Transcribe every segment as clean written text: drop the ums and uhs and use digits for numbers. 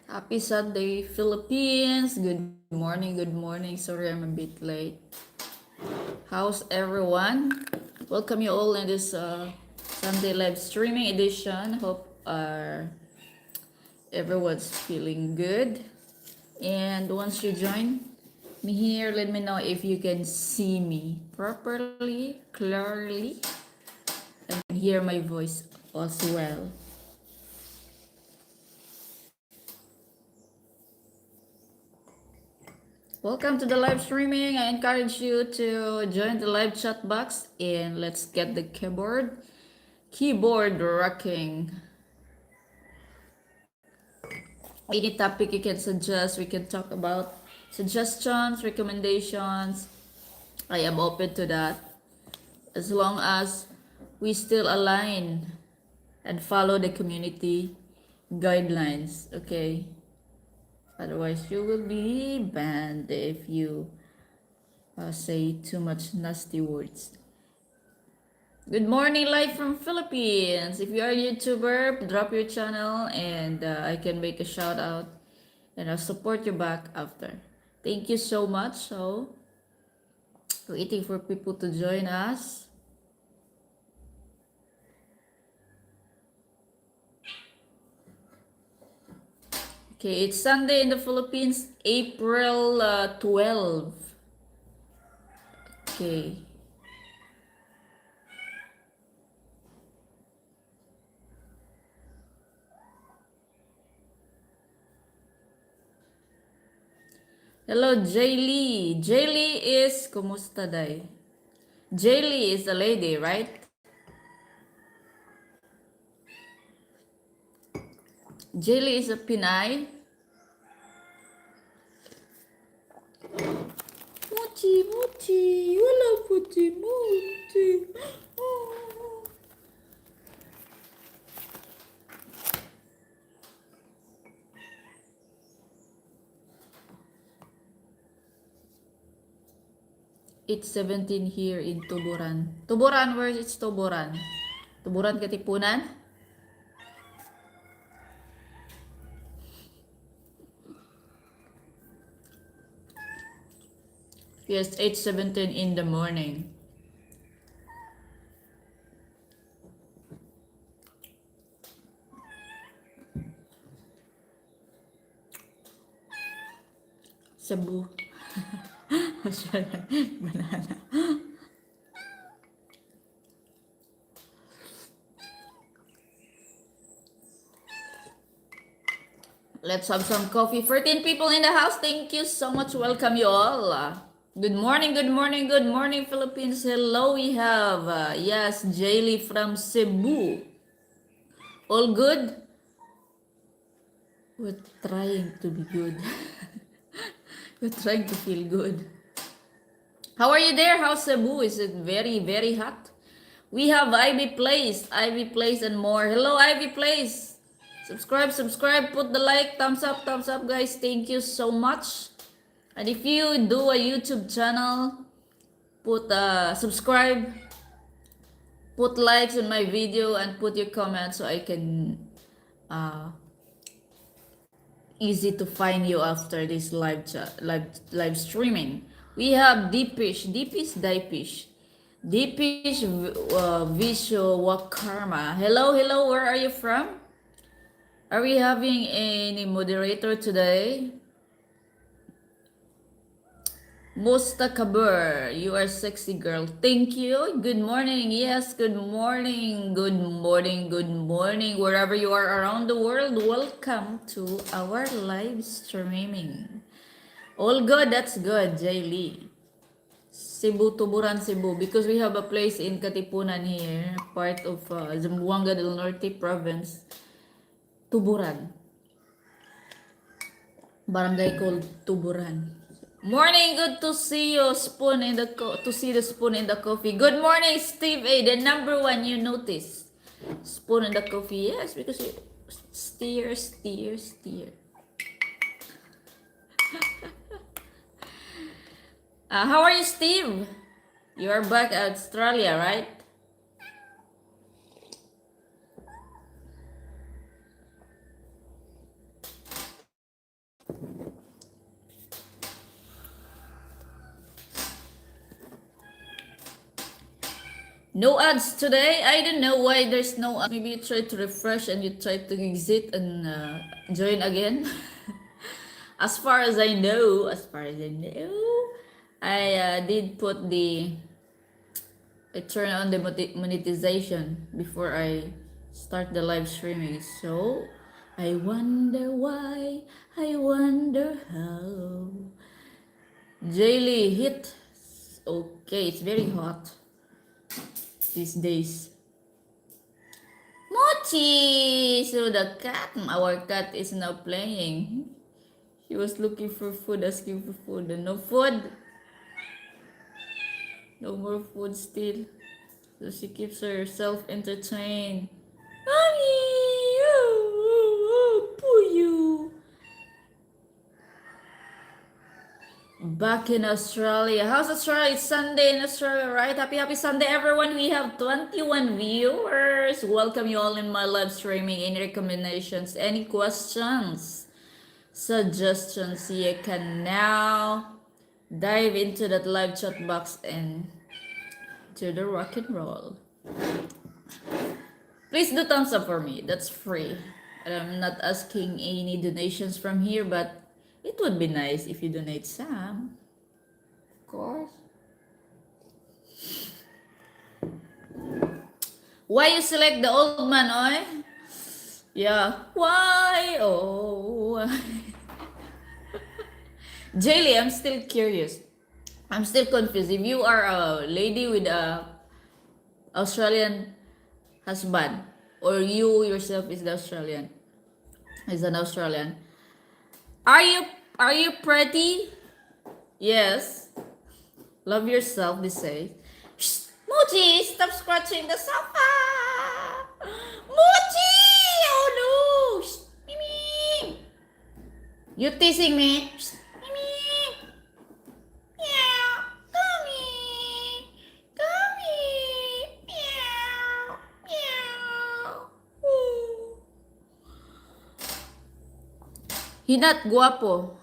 Happy Sunday, Philippines. Good morning, good morning. Sorry I'm a bit late. How's everyone? Welcome you all in this Sunday live streaming edition. Hope everyone's feeling good. And once you join me here, let me know if you can see me properly, clearly, and hear my voice as well. Welcome to the live streaming. I encourage you to join the live chat box and let's get the keyboard rocking. Any topic you can suggest, we can talk about suggestions, recommendations. I am open to that as long as we still align and follow the community guidelines, okay? Otherwise, you will be banned if you say too much nasty words. Good morning, live from Philippines. If you are a YouTuber, drop your channel and I can make a shout out and I'll support you back after. Thank you so much. So, waiting for people to join us. Okay, it's Sunday in the Philippines, April 12. Okay. Hello, Jaylee. Jaylee is, kumusta day? Jaylee is a lady, right? Jaylee is a Pinay. Mochi, mochi, wala mochi, mochi. Oh. It's 17 here in Tuburan. Tuburan, where is Tuburan? Tuburan, Katipunan? Yes, 8:17 in the morning. Cebu. Banana. Let's have some coffee. 14 people in the house. Thank you so much. Welcome you all. Good morning, good morning, good morning, Philippines. Hello, we have, yes, Jaylee from Cebu. All good? We're trying to be good. We're trying to feel good. How are you there? How's Cebu? Is it very, very hot? We have Ivy Place, and more. Hello, Ivy Place. Subscribe, subscribe, put the like, thumbs up, guys. Thank you so much. And if you do a YouTube channel, put subscribe, put likes on my video, and put your comments so I can easy to find you after this live streaming. We have Deepish, Deepish Vishwakarma. Hello, hello. Where are you from? Are we having any moderator today? Mustakabur, you are sexy girl. Thank you. Good morning. Yes, good morning. Good morning. Good morning. Wherever you are around the world, welcome to our live streaming. All good. That's good, Jaylee. Cebu, Tuburan, Cebu. Because we have a place in Katipunan here, part of Zamboanga del Norte province. Tuburan. Barangay called Tuburan. Morning, good to see you. Spoon in the to see the spoon in the coffee. Good morning, Steve A. The number one you notice. Spoon in the coffee. Yes, because you steer. How are you, Steve? You are back at Australia, right? No ads today. I don't know why there's no ads. Maybe you try to refresh and you try to exit and join again. I did put I turn on the monetization before I start the live streaming. So I wonder why, I wonder how. Daily hit. Okay, it's very hot these days. Mochi! So the cat, our cat is now playing. She was looking for food, asking for food, and no food. No more food still. So she keeps herself entertained. Mommy! Puyo! Back in Australia. How's Australia? It's Sunday in Australia, right? Happy Sunday, everyone. We have 21 viewers. Welcome you all in my live streaming. Any recommendations? Any questions? Suggestions? You can now dive into that live chat box and to the rock and roll. Please do thumbs up for me. That's free. I'm not asking any donations from here, but it would be nice if you donate some. Of course. Why you select the old man, oi? Yeah. Why? Oh. Jaylee, I'm still curious. I'm still confused. If you are a lady with a Australian husband, or you yourself is an Australian, are you pretty? Yes. Love yourself, they say. Shh, Mochi, stop scratching the sofa. Mochi! Oh no! Shh, Mimi! You teasing me? Shh, Mimi! Meow! Come here! Come here! Meow! Meow! Ooh. He not guapo.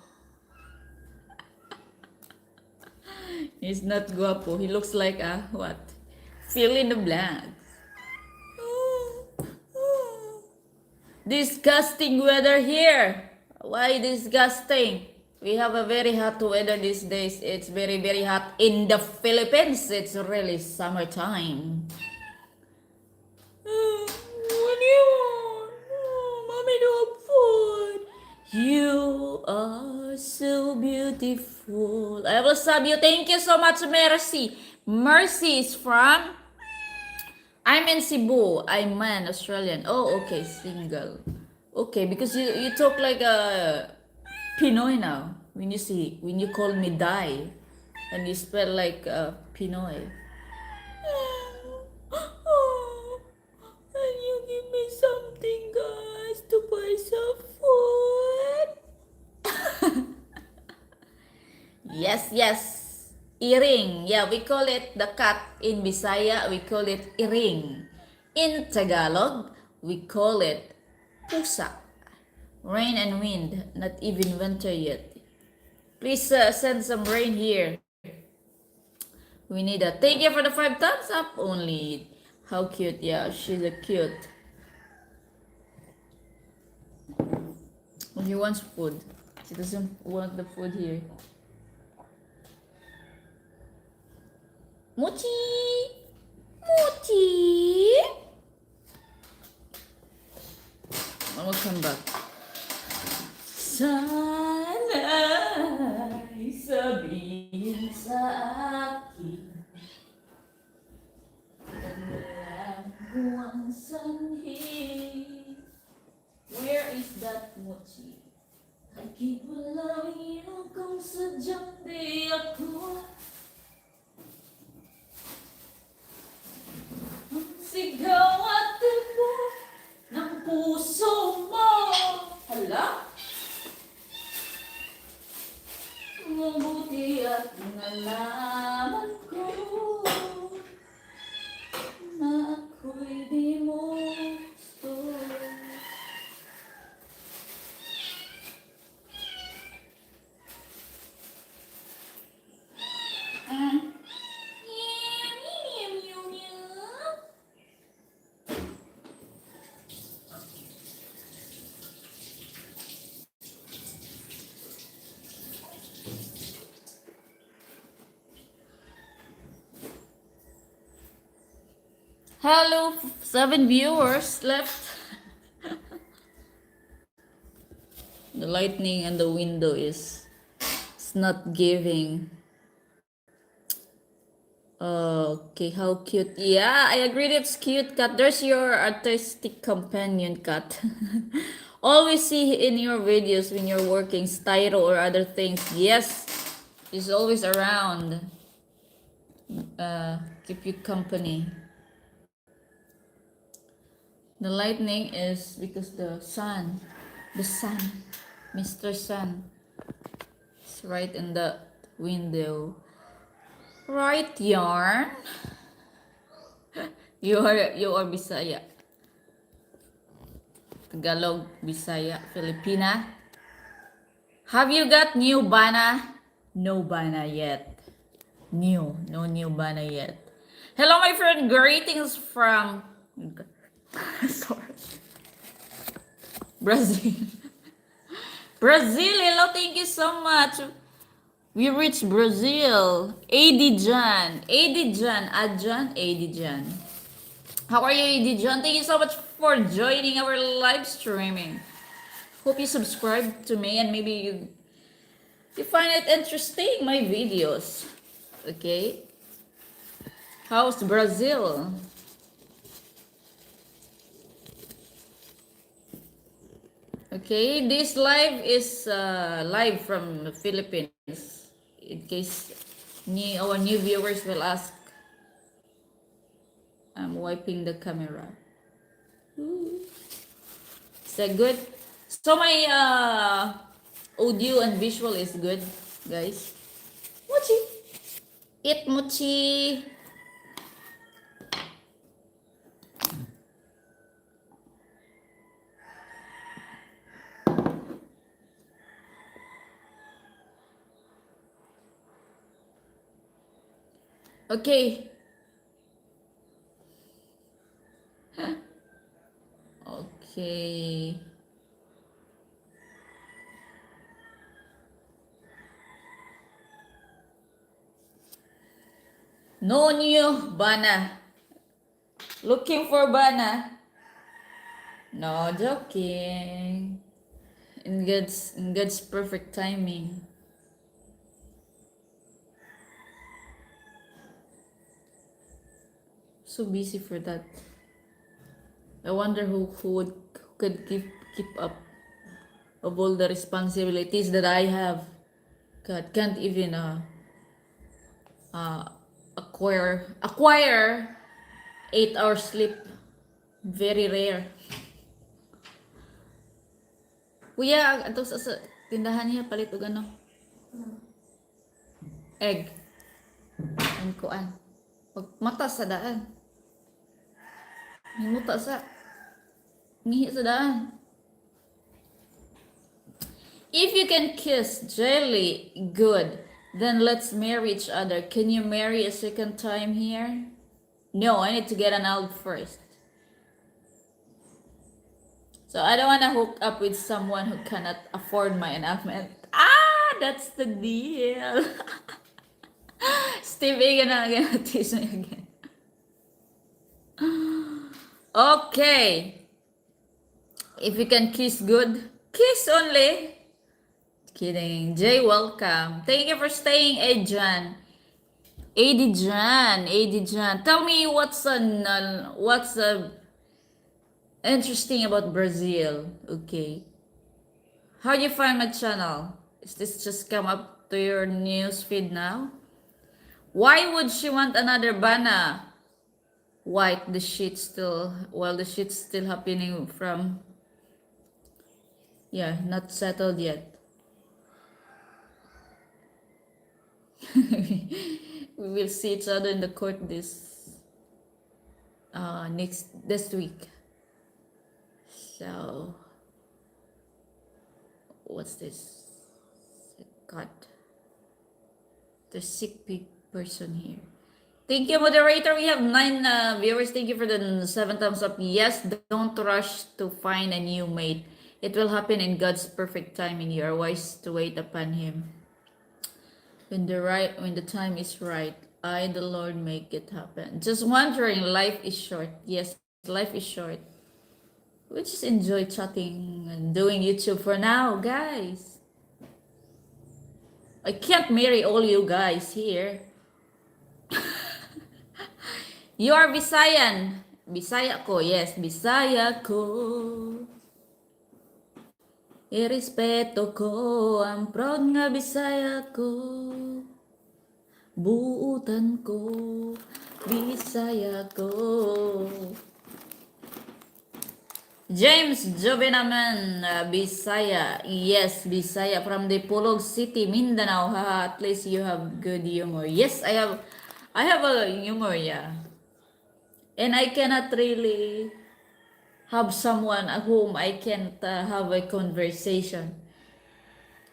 He's not guapo. He looks like a what? Fill in the blanks. Disgusting weather here. Why disgusting? We have a very hot weather these days. It's very, very hot in the Philippines. It's really summertime. What do you want? Mommy don't have food. You are so beautiful. I will sub you. Thank you so much, Mercy. Mercy is from... I'm in Cebu. I'm an Australian. Oh, okay, single. Okay, because you talk like a Pinoy now. When you call me Dai, and you spell like Pinoy. Can you give me something, guys, to buy some food? Yes, yes. Iring. Yeah, we call it the cat. In Bisaya, we call it iring. In Tagalog, we call it pusa. Rain and wind, not even winter yet. Please send some rain here. We need a thank you for the 5 thumbs up only. How cute. Yeah, she's a cute. He wants food. She doesn't want the food here. Mochi! Mochi! I'll come back. Sana'y sabihin sa akin, alam ko ang sanhi. Where is that Mochi? Kahit walawin kung sadyang di ako. Ang sigaw at tibok ng puso mo. Hala? Mabuti at nalaman ko na ako'y di mo gusto. Hello, 7 viewers left. The lightning and the window is it's not giving. Okay, how cute. Yeah, I agree it's cute, Kat. There's your artistic companion, Kat. Always see in your videos when you're working styro or other things. Yes, he's always around. Keep you company. The lightning is because the sun, Mr. Sun, is right in the window. Right, Yarn? You are Bisaya. Tagalog, Bisaya, Filipina. Have you got new bana? No bana yet. No new bana yet. Hello, my friend. Greetings from sorry, Brazil. Brazil, hello, thank you so much. We reached Brazil. Adjan, Adjan. How are you, Adjan? Thank you so much for joining our live streaming. Hope you subscribe to me and maybe you find it interesting, my videos. Okay? How's Brazil? Okay, this live is live from the Philippines. In case our new viewers will ask, I'm wiping the camera. Is that good? So my audio and visual is good, guys. Mochi! Eat mochi! Okay. Okay. No new bana. Looking for bana. No, joking. In God's perfect timing. So busy for that. I wonder who could keep up of all the responsibilities that I have. God can't even acquire 8 hours sleep. Very rare. Kuya, ato sa tindahan niya palit og ano? Egg. Ang kuan. Pag mata sa daan. Himuta sa. Ngihi sa daan. If you can kiss jelly good, then let's marry each other. Can you marry a second time here? No, I need to get an out first. So I don't want to hook up with someone who cannot afford my announcement. That's the deal. Steve Egan again. Tease me again. Okay. If you can kiss good, kiss only. Kidding. Jay, welcome. Thank you for staying, Adjan. Adjan. Tell me what's interesting about Brazil. Okay. How you find my channel? Is this just come up to your news feed now? Why would she want another bana? White, the shit's still happening from, yeah, not settled yet. We will see each other in the court this week. So what's this? God, there's sick person here. Thank you, moderator. We have 9 viewers. Thank you for the 7 thumbs up. Yes, don't rush to find a new mate. It will happen in God's perfect timing. You are wise to wait upon Him when the time is right. I, the Lord, make it happen. Just wondering, life is short. Yes, life is short. We just enjoy chatting and doing YouTube for now, guys. I can't marry all you guys here. You are Visayan. Bisaya ko, yes, Bisaya ko. Irespeto ko, ang proud nga Bisaya ko. Buutan ko, Bisaya ko. James Jovenaman, Bisaya. Yes, Bisaya from the Pulog City, Mindanao. Haha, at least you have good humor. Yes, I have a humor, yeah. And I cannot really have someone at whom I can't have a conversation.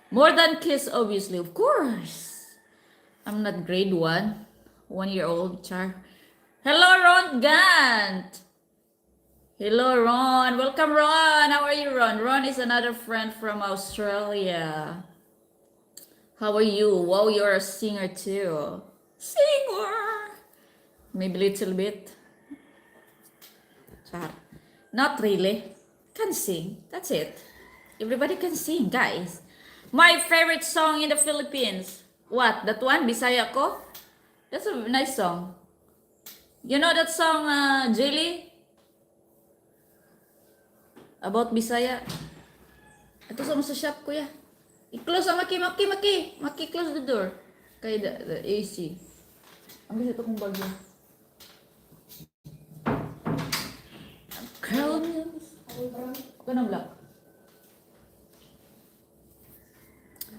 More than kiss, obviously, of course. I'm not grade 1 year old, char. Hello, Ron Gant. Hello, Ron. Welcome, Ron. How are you, Ron? Ron is another friend from Australia. How are you? Wow, you're a singer too. Singer. Maybe little bit. Char. Not really. Can sing. That's it. Everybody can sing, guys. My favorite song in the Philippines. What? That one? Bisaya ko? That's a nice song. You know that song, Jilly? About Bisaya? Ito sa shop, kuya. I-close ang Maki, close the door. Kay the AC. Ang gusto kong bagyo. Crowd. Ako na black.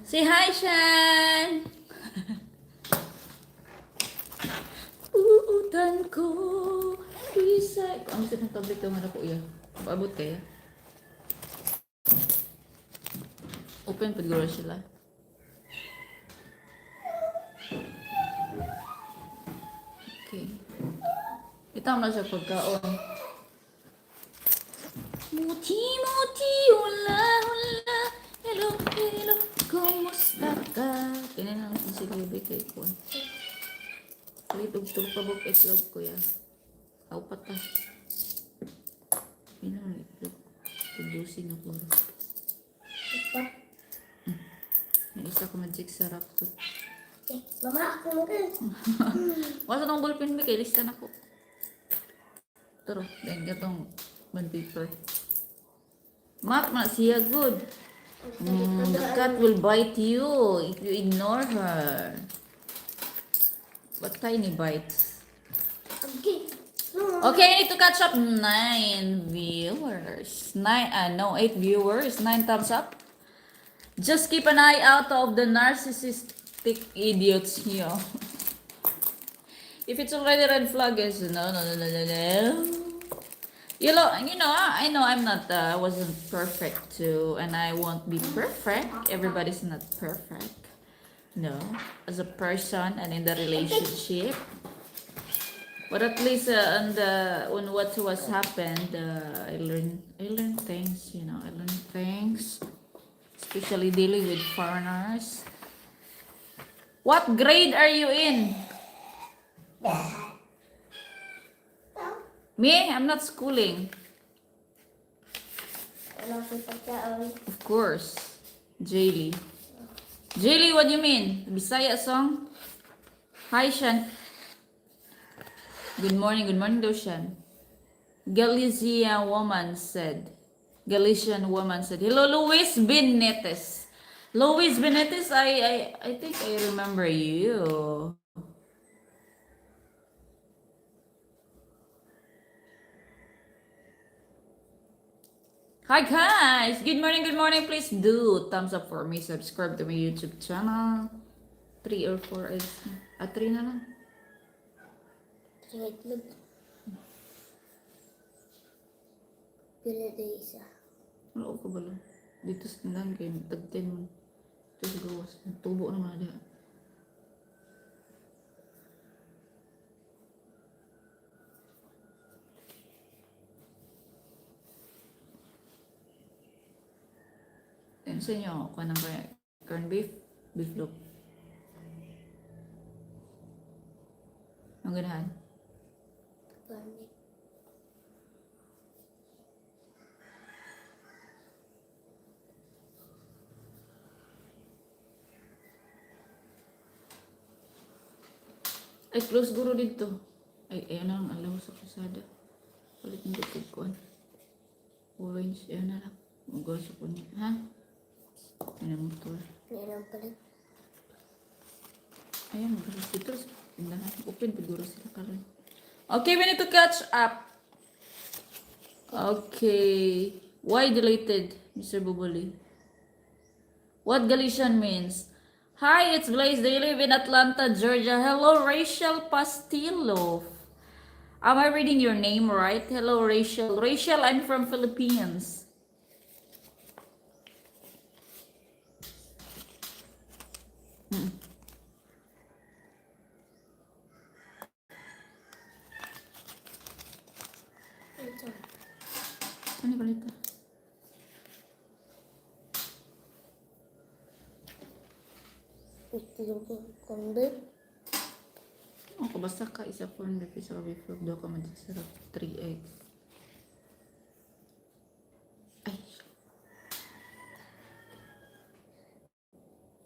Say hi, Shan! Uutan ko, Bisaya. Ang gusto ng tablet naman ako, iya. Paabot kaya? Open paguro sila. Okay. Ito na siya pagkaon. Muti, wala, hello, kumusta ka? Tinan lang si Silvia kay Kuan. Litog pabok itlog ko ya. Aupat ta. Pinan itlog. Tubusin na ko. May isa ko magic sarap to. Mama, ako mo ka. Wasa tong ballpen kay lista na ko. Taro, then gatong bond paper. Mat na siya good. The cat will bite you if you ignore her. What tiny bites? Okay. Okay, I need to catch up 9 viewers. 8 viewers. 9 thumbs up. Just keep an eye out of the narcissistic idiots here. If it's already red flag, is no. You know, I know I'm not, I wasn't perfect too, and I won't be perfect. Everybody's not perfect. No, as a person and in the relationship. But at least on what was happened, I learned things. You know, I learned things, especially dealing with foreigners. What grade are you in? Me? I'm not schooling. Of course. Jaylee. Jaylee, what do you mean? Bisaya song? Hi, Shan. Good morning daw, Shan. Galician woman said. Hello, Luis Benetes. Luis Benetes, I think I remember you. Hi guys! Good morning. Please do thumbs up for me. Subscribe to my YouTube channel. 3 or 4 is... 3 na lang. Itlog. Pila na isa. Wala ko ba lang? Dito sa tindahan kayo. Tag-10 mo. Ito sa gawas. Tubo naman na. Yan sa inyo. Kuha ng corn beef. Beef loaf. Ang ganahan. Garnet. Ay, close guro dito. Ay, ayan na lang. Alaw sa kasada. Palit ng dukod ko. Orange. Ayan na lang. Magawa ko niya. Ha? Ayan ang motor. Yan ang palit. Ayan, magawa dito. Tindahan. Open siguro sila karon. Okay, we need to catch up. Okay. Why deleted, Mr. Bubuli? What Galician means? Hi, it's Blaze. They live in Atlanta, Georgia. Hello, Rachel Pastillo. Am I reading your name right? Hello, Rachel. Rachel, I'm from Philippines. Ito. Ano yung balita? Ito yung convert. Oh, kabasa ka. Isa po ang beef. Isa beef. Daw ka magsasarap. 3 eggs. Ay.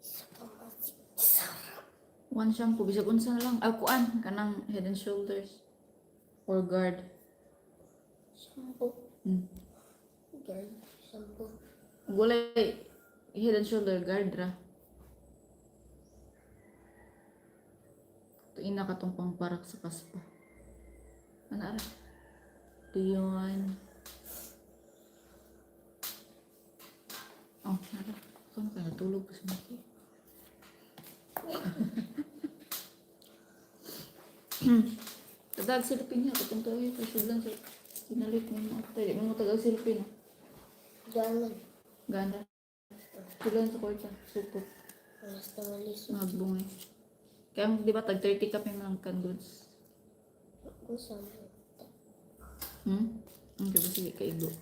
Isa pa masik. Isa. One shampoo. Bisag unsa na lang. Ah, kuan. Kanang Head and Shoulders. Or guard. Shampoo. Guard. Shampoo. Gulay. Head and Shoulder. Guard ra. Ito ina katong pangparak sa kaspa. Ano ara? Diyon. Oh, nara. Kano ka natulog pa sa maki? Tadag silipin niya. Katong tayo. Kasud lang sa sinalit mo mga tayo. Mga tagang silipin. Ganon. Ganda. Tulan sa kwarta. Supot. Alas na malis. Magbungay. Kaya di ba tag 30 ka pa yung canned goods? Kung saan mo. Ang diba sige kaigo.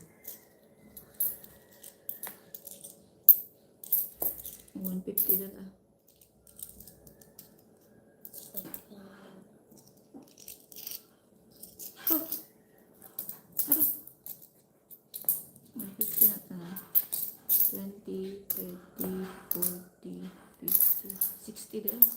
150 dala. Oh. Haro. 150 na ito na. 20, 30, 40, 50, 60 dala.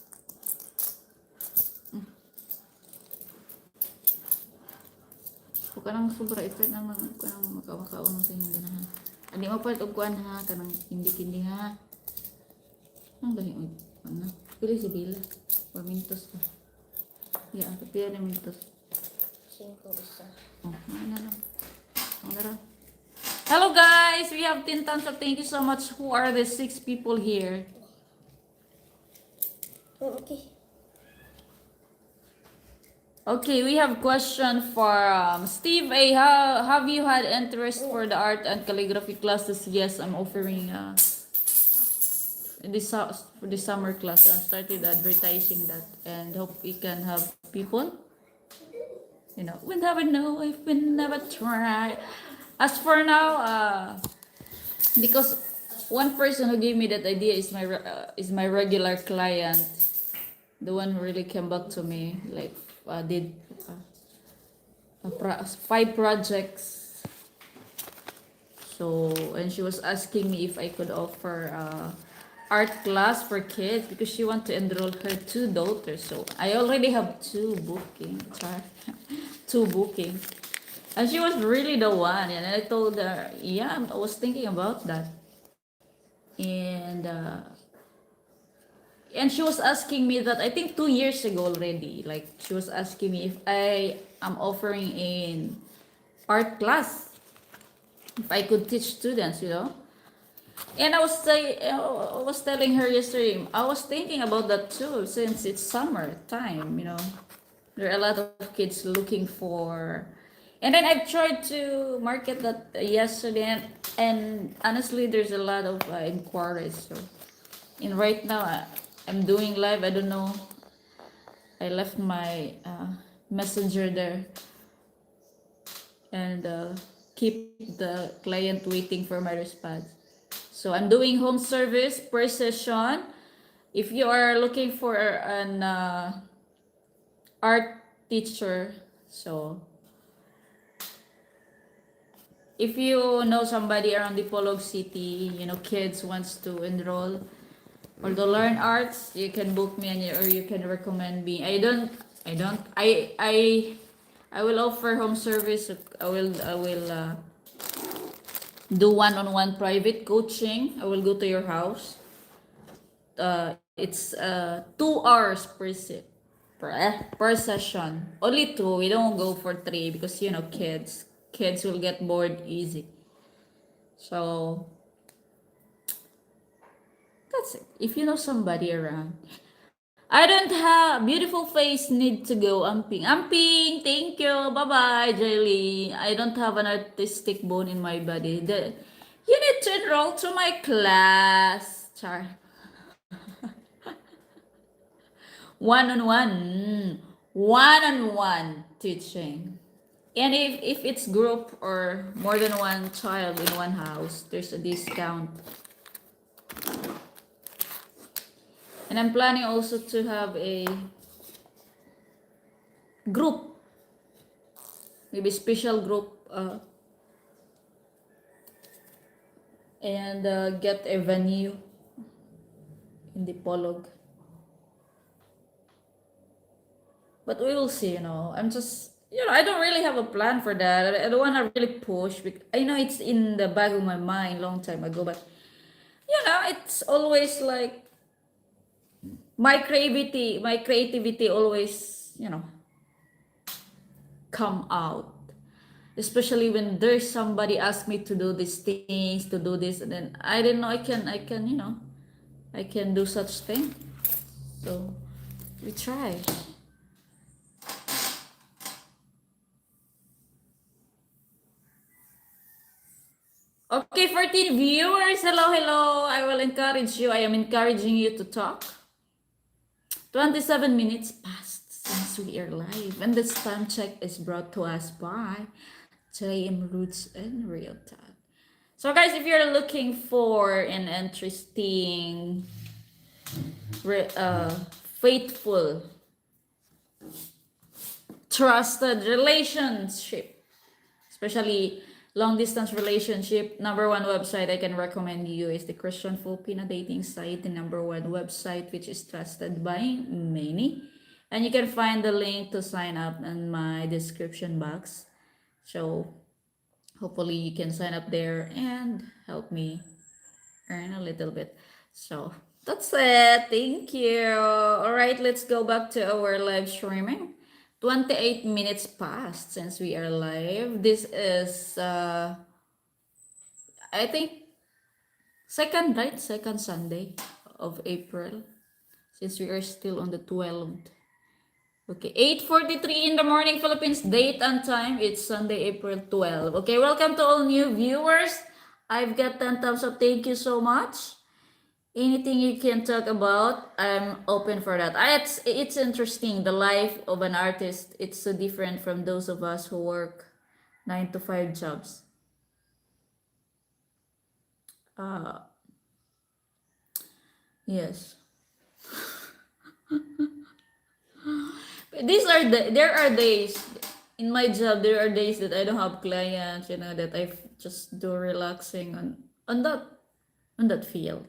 Kung kanang sobra effort naman kanang makawakaon sa inyong ganahan. Ani mo pa og kuan ha kanang hindi ha. Ang galing og ano? Pili si Bila. O mintos pa. Ya, tapi na mintos. 5 isa. Oh, ano lang. Ang dara. Hello guys, we have 10 tons of thank you so much. Who are the 6 people here? Okay. Okay, we have question for Steve A. How have you had interest for the art and calligraphy classes? Yes, I'm offering for the summer class. I started advertising that and hope we can have people. You know, we never know if we never try. As for now, because one person who gave me that idea is my regular client, the one who really came back to me like. Did 5 projects. So, and she was asking me if I could offer art class for kids because she want to enroll her 2 daughters. So, I already have 2 booking. 2 booking. And she was really the one. And I told her, yeah, I was thinking about that. And she was asking me that I think 2 years ago already. Like she was asking me if I am offering an art class, if I could teach students, you know. And I was telling her yesterday, I was thinking about that too since it's summer time, you know. There are a lot of kids looking for. And then I tried to market that yesterday, and honestly, there's a lot of inquiries. So, and right now, I'm doing live. I don't know. I left my messenger there and keep the client waiting for my response. So I'm doing home service per session. If you are looking for an art teacher. So if you know somebody around Dipolog City, kids wants to enroll or to learn arts, you can book me or you can recommend me. I will offer home service. I will do one-on-one private coaching. I will go to your house. It's 2 hours per session. Only two. We don't go for three because kids will get bored easy. So that's it. If you know somebody around. I don't have beautiful face, need to go amping. Amping, thank you. Bye bye, Jelly. I don't have an artistic bone in my body. You need to enroll to my class. Char. One-on-one. One-on-one teaching. And if it's group or more than one child in one house, there's a discount. And I'm planning also to have a group, maybe special group, and get a venue in Dipolog. But we will see, I'm just, I don't really have a plan for that. I don't want to really push. I know it's in the back of my mind long time ago, but, it's always like, my creativity always, come out. Especially when there's somebody ask me to do these things, to do this, and then I didn't know I can, I can do such thing. So we try. Okay, 14 viewers, hello. I will encourage you. I am encouraging you to talk. 27 minutes passed since we are live, and this time check is brought to us by JM Roots and Real Talk. So guys, if you're looking for an interesting, faithful, trusted relationship, especially long distance relationship, number one website I can recommend you is the Christian Filipino dating site, the number one website which is trusted by many. And you can find the link to sign up in my description box. So hopefully you can sign up there and help me earn a little bit. So that's it. Thank you. All right, let's go back to our live streaming. 28 minutes passed since we are live. This is, I think, second Sunday of April, since we are still on the 12th. Okay, 8:43 in the morning, Philippines date and time. It's Sunday, April 12. Okay, welcome to all new viewers. I've got 10 thumbs up. Thank you so much. Anything you can talk about, I'm open for that. It's interesting. The life of an artist, it's so different from those of us who work 9 to 5 jobs. Yes. There are days in my job. There are days that I don't have clients. That I just do relaxing on that field.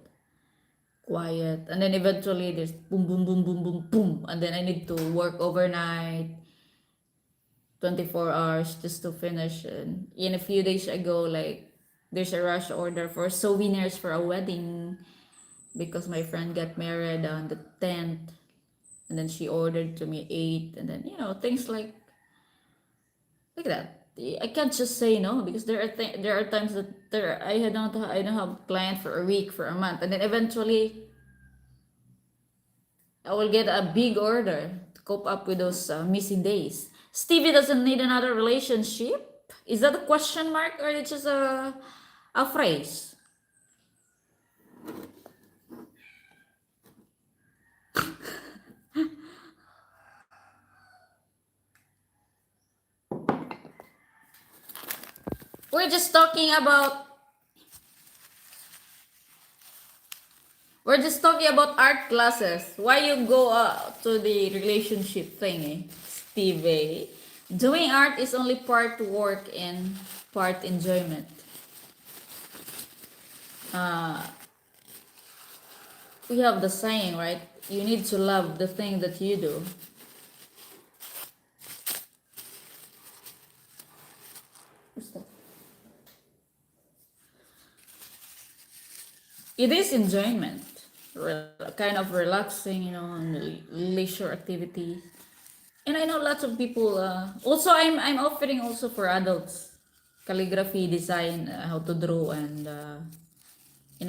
Quiet, and then eventually there's boom boom boom boom boom boom, and then I need to work overnight 24 hours just to finish. And in a few days ago, like, there's a rush order for souvenirs for a wedding because my friend got married on the 10th, and then she ordered to me 8, and then things like that. I can't just say no because there are times that I don't have client for a week, for a month, and then eventually I will get a big order to cope up with those missing days. Stevie doesn't need another relationship. Is that a question mark or it's just a phrase? We're just talking about art classes. Why you go to the relationship thing? TV. Doing art is only part work and part enjoyment. Uh, we have the saying, right? You need to love the thing that you do. What's that? It is enjoyment, kind of relaxing, and leisure activities. And I know lots of people. Also, I'm offering also for adults calligraphy, design, how to draw, and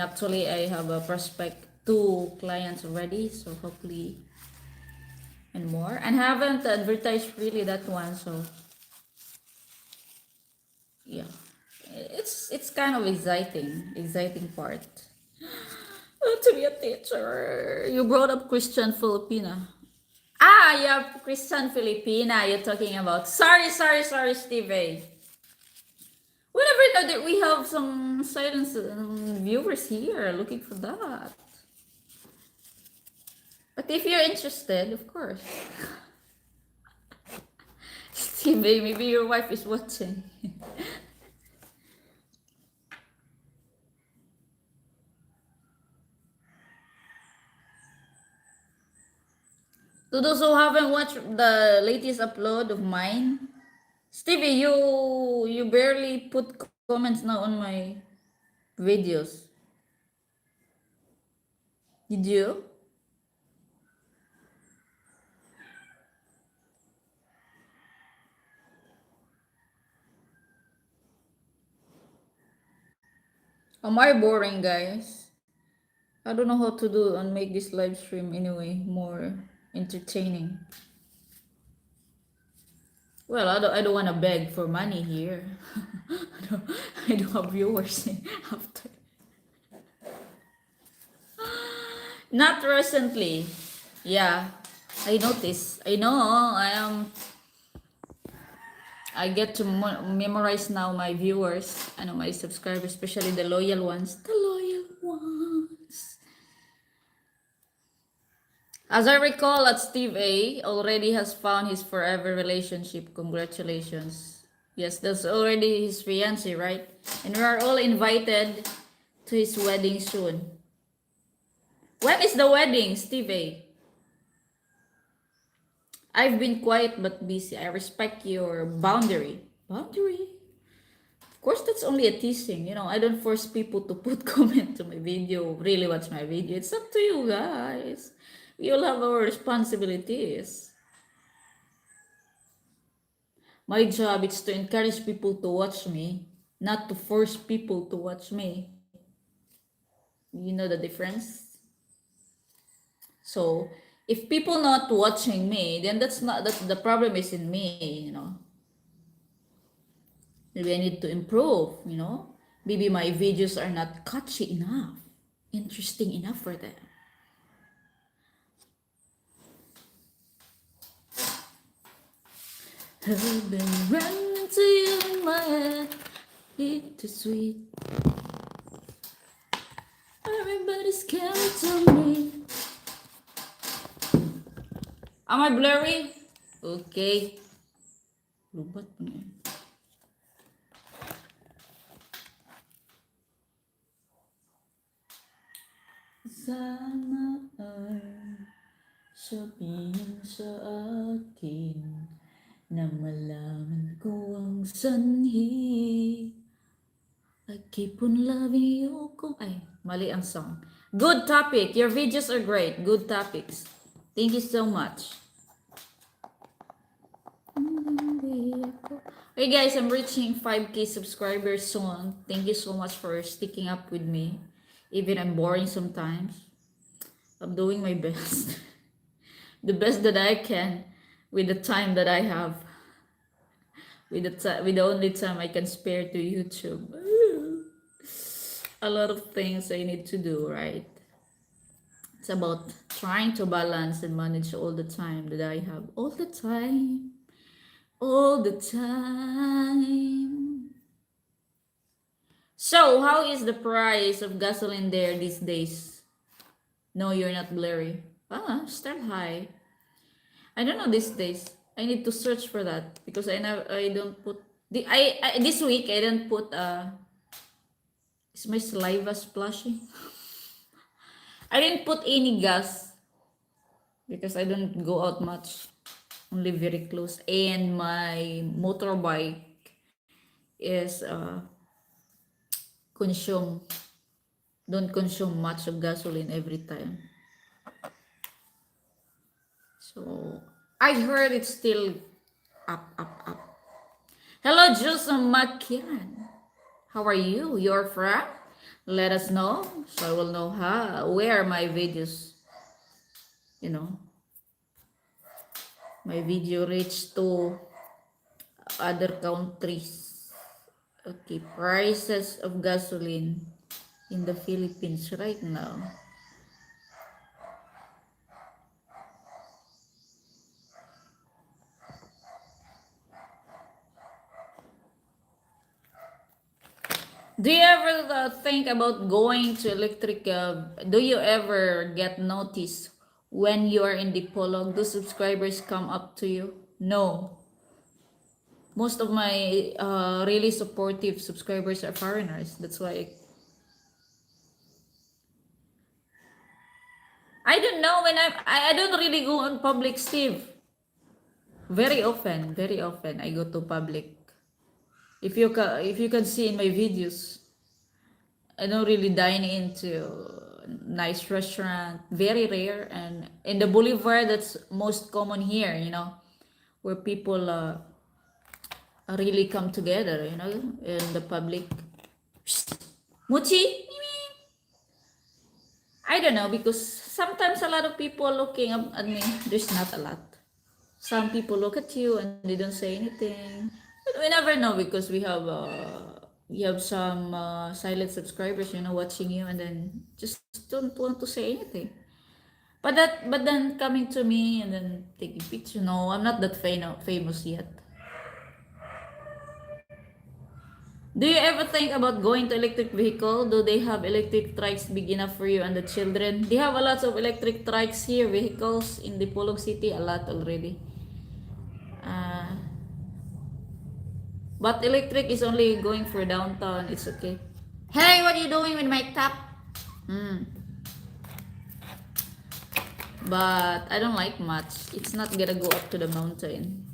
actually I have a prospect 2 clients already. So hopefully and more. And haven't advertised really that one. So yeah, it's kind of exciting part. To be a teacher. You brought up Christian Filipina. Ah, yeah, Christian Filipina you're talking about. Sorry, Steve. We never know that we have some silent viewers here looking for that. But if you're interested, of course. Steve, maybe your wife is watching. To those who haven't watched the latest upload of mine, Stevie, you barely put comments now on my videos. Did you? Am I boring, guys? I don't know how to do and make this live stream anyway more entertaining. Well, I don't want to beg for money here. I don't have viewers after. Not recently. Yeah, I noticed. I know I get to memorize now my viewers, my subscribers, especially the loyal ones. The loyal ones. As I recall, that Steve A already has found his forever relationship. Congratulations. Yes, that's already his fiancé, right? And we are all invited to his wedding soon. When is the wedding, Steve A? I've been quiet but busy. I respect your boundary. Boundary? Of course, that's only a teasing. I don't force people to put comment to my video, really watch my video. It's up to you guys. We all have our responsibilities. My job is to encourage people to watch me, not to force people to watch me. You know the difference? So, if people not watching me, then that's the problem is in me. Maybe I need to improve. Maybe my videos are not catchy enough, interesting enough for them. I've been running to you in my head, it's too sweet. Everybody's counting on me. Am I blurry? Okay. Lubat po na yun. Sana ay sabihin sa akin na malaman ko ang sanhi. I keep on loving you. Ay, mali ang song. Good topic. Your videos are great. Good topics. Thank you so much. Hey guys, I'm reaching 5K subscribers soon. Thank you so much for sticking up with me. Even I'm boring sometimes. I'm doing my best. The best that I can with the time that I have. With the only time I can spare to YouTube. A lot of things I need to do, right? It's about trying to balance and manage all the time that I have. All the time. All the time. So, how is the price of gasoline there these days? No, you're not blurry. Still high. I don't know these days. I need to search for that because I don't put this week I didn't put is my saliva splashing? I didn't put any gas because I don't go out much. Only very close. And my motorbike is consume don't consume much of gasoline every time. So I heard it's still up. Hello, Joseph McKinnon. How are you? You're from? Let us know so I will know where my videos, you know, my video reach to other countries. Okay, prices of gasoline in the Philippines right now. Do you ever think about going to electric? Do you ever get noticed when you are in the Polog? Do subscribers come up to you? No. Most of my really supportive subscribers are foreigners. That's why I don't know when I don't really go on public, Steve. Very often I go to public. If you can see in my videos, I don't really dine into nice restaurant. Very rare, and in the boulevard that's most common here. You know, where people really come together. You know, in the public. Muchi. I don't know because sometimes a lot of people looking up at me. There's not a lot. Some people look at you and they don't say anything. But we never know because we have some silent subscribers, you know, watching you and then just don't want to say anything. But then coming to me and then taking picture. No, I'm not that famous yet. Do you ever think about going to electric vehicle? Do they have electric trikes big enough for you and the children? They have a lot of electric trikes here, vehicles in the Polog City, a lot already. Uh, but electric is only going for downtown. It's okay. Hey, what are you doing with my top? But I don't like much. It's not gonna go up to the mountain.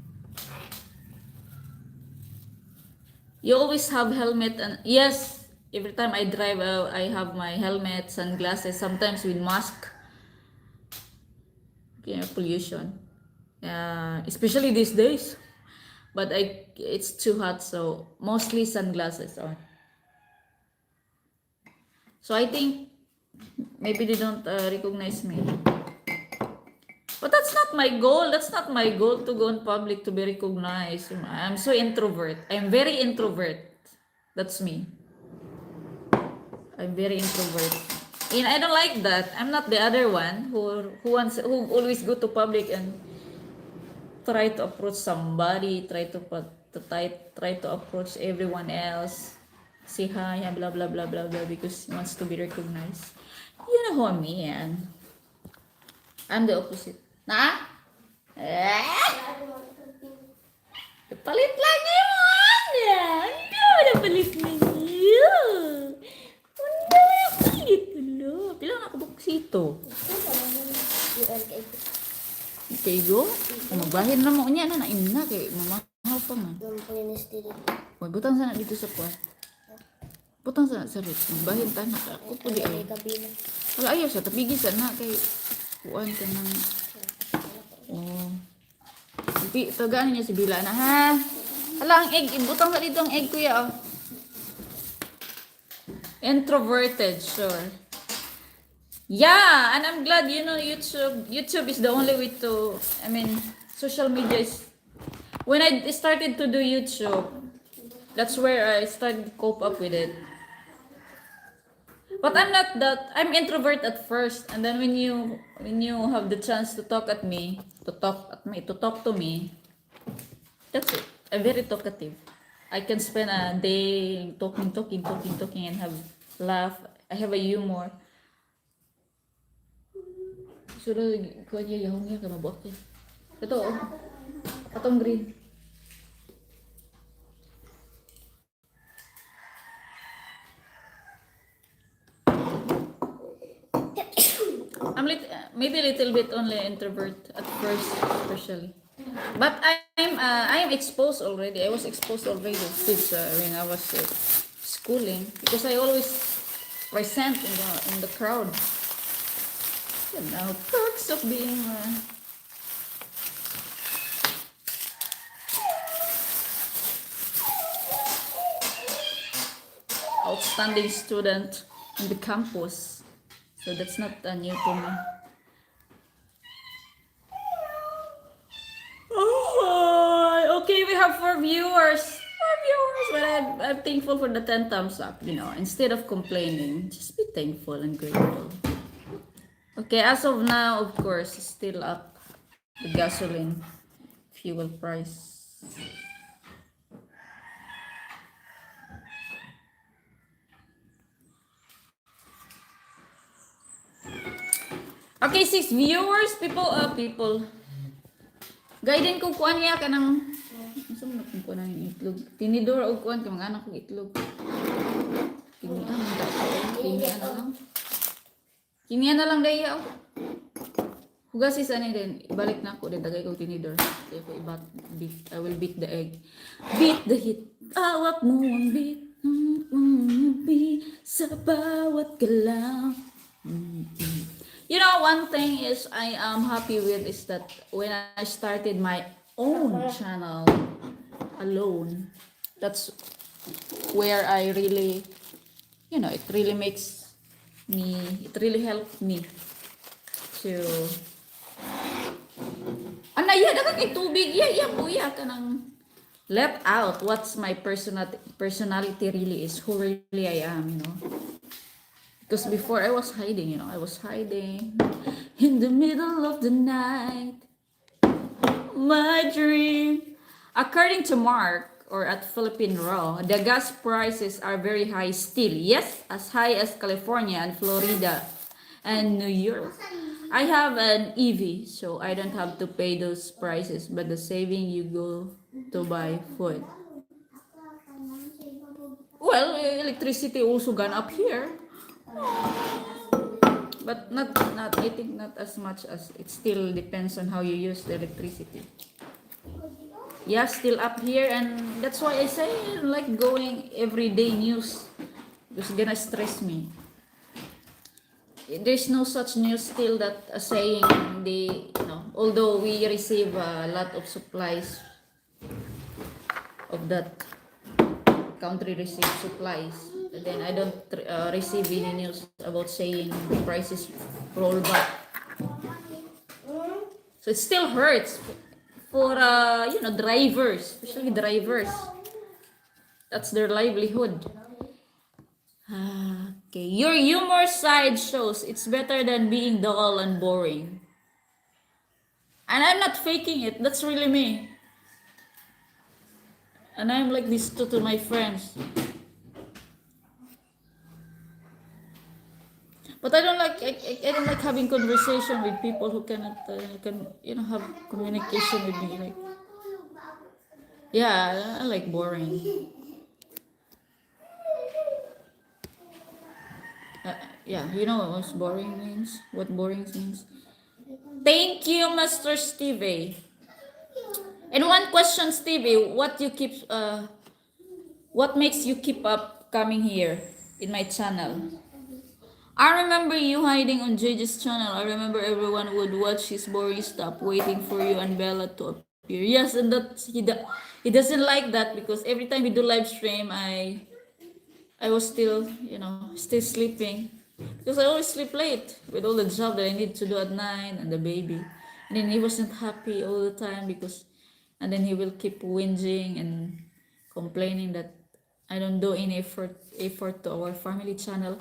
You always have helmet and yes, every time I drive, I have my helmet, sunglasses, sometimes with mask. Okay, pollution. Especially these days. But it's too hot, so mostly sunglasses on. So I think maybe they don't recognize me. But that's not my goal. That's not my goal to go in public to be recognized. I'm so introvert. I'm very introvert. That's me. I'm very introvert. And I don't like that. I'm not the other one who always go to public and try to approach somebody, try to approach everyone else. Say hi, blah blah blah blah blah because he wants to be recognized. You know who I mean. I'm the opposite. Na? Palit lang yun! Ano? Napalit na yun! Ano? Napalit ko. Pilang ako buksito. Okay, go. Magbahin na mo niya na naimna kay mamahal pa man. Uy, butang sana dito sa kuwan. Butang sana sa rich. Magbahin ta na. Ako po di ay. Wala ayaw sa tabigin sana kay kuwan ka ng... Oh. Tagaan niya si Bila na ha. Hala, ang egg. Butang sa dito ang egg kuya oh. Introverted, sure. Yeah, and I'm glad, you know, YouTube is the only way to, I mean, social media is, when I started to do YouTube, that's where I started to cope up with it. But I'm not that, I'm introvert at first, and then when you have the chance to talk to me, that's it. I'm very talkative. I can spend a day talking, and have laugh. I have a humor. So, kaya yahong niya ka mabuhat yan. Totoo. Katong green. Maybe a little bit only introvert at first, especially. But I am exposed already. I was exposed already since when I was schooling because I always present in the crowd. You know, perks of being outstanding student in the campus. So that's not new to me. Oh, okay, we have 4 viewers. 4 viewers, but I'm thankful for the 10 thumbs up, you know. Instead of complaining, just be thankful and grateful. Okay, as of now, of course, it's still up. The gasoline fuel price. Okay, 6 viewers, people. Guidin ko kuan niya kanang unsa man kung kuan ang itlog. Tinidor og kuan kay mga anak kog itlog. Kini na lang daya. Hugas is ani din ibalik na ako din dagay kog tinidor. Kaya ko I will beat the egg. Beat the heat. Awak mo ang beat. Sa bawat galaw. You know, one thing is I am happy with is that when I started my own channel alone, that's where I really, you know, it really helped me to anaya dapat kay tubig buya ka nang let out what's my personality really is, who really I am, you know. Because before I was hiding, you know, I was hiding in the middle of the night. My dream. According to Mark, or at Philippine Raw, the gas prices are very high still. Yes, as high as California and Florida and New York. I have an EV, so I don't have to pay those prices, but the saving you go to buy food. Well, electricity also gone up here. But not I think not as much, as it still depends on how you use the electricity. Yeah, still up here, and that's why I say I don't like going everyday news because it's gonna stress me. There's no such news still that saying although we receive a lot of supplies of that country receive supplies, then I don't receive any news about saying the prices roll back. So it still hurts for drivers, especially drivers. That's their livelihood. Okay, your humor side shows it's better than being dull and boring. And I'm not faking it. That's really me. And I'm like this too to my friends. But I don't like having conversation with people who cannot have communication with me. Like, yeah, I like boring. Yeah, you know what boring means? What boring means? Thank you, Mr. Stevie. And one question, Stevie, what makes you keep up coming here in my channel? I remember you hiding on JJ's channel. I remember everyone would watch his boring stuff, waiting for you and Bella to appear. Yes, and that he doesn't like that because every time we do live stream, I was still sleeping because I always sleep late with all the job that I need to do at night and the baby. And then he wasn't happy all the time and then he will keep whinging and complaining that I don't do any effort to our family channel.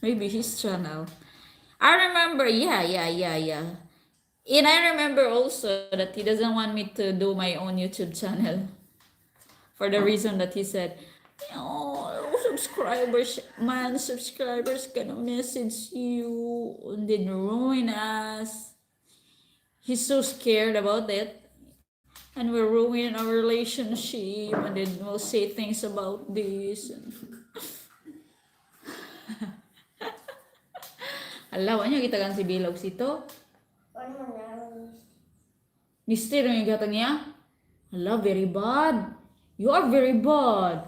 Maybe his channel. I remember, yeah. And I remember also that he doesn't want me to do my own YouTube channel for the reason that he said, subscribers gonna message you and then ruin us. He's so scared about it. And we're ruining our relationship and then we'll say things about this. Alaw, ano kita kan si Bilog sito? Ano man na? Mister yung gatang niya? Hala, very bad. You are very bad.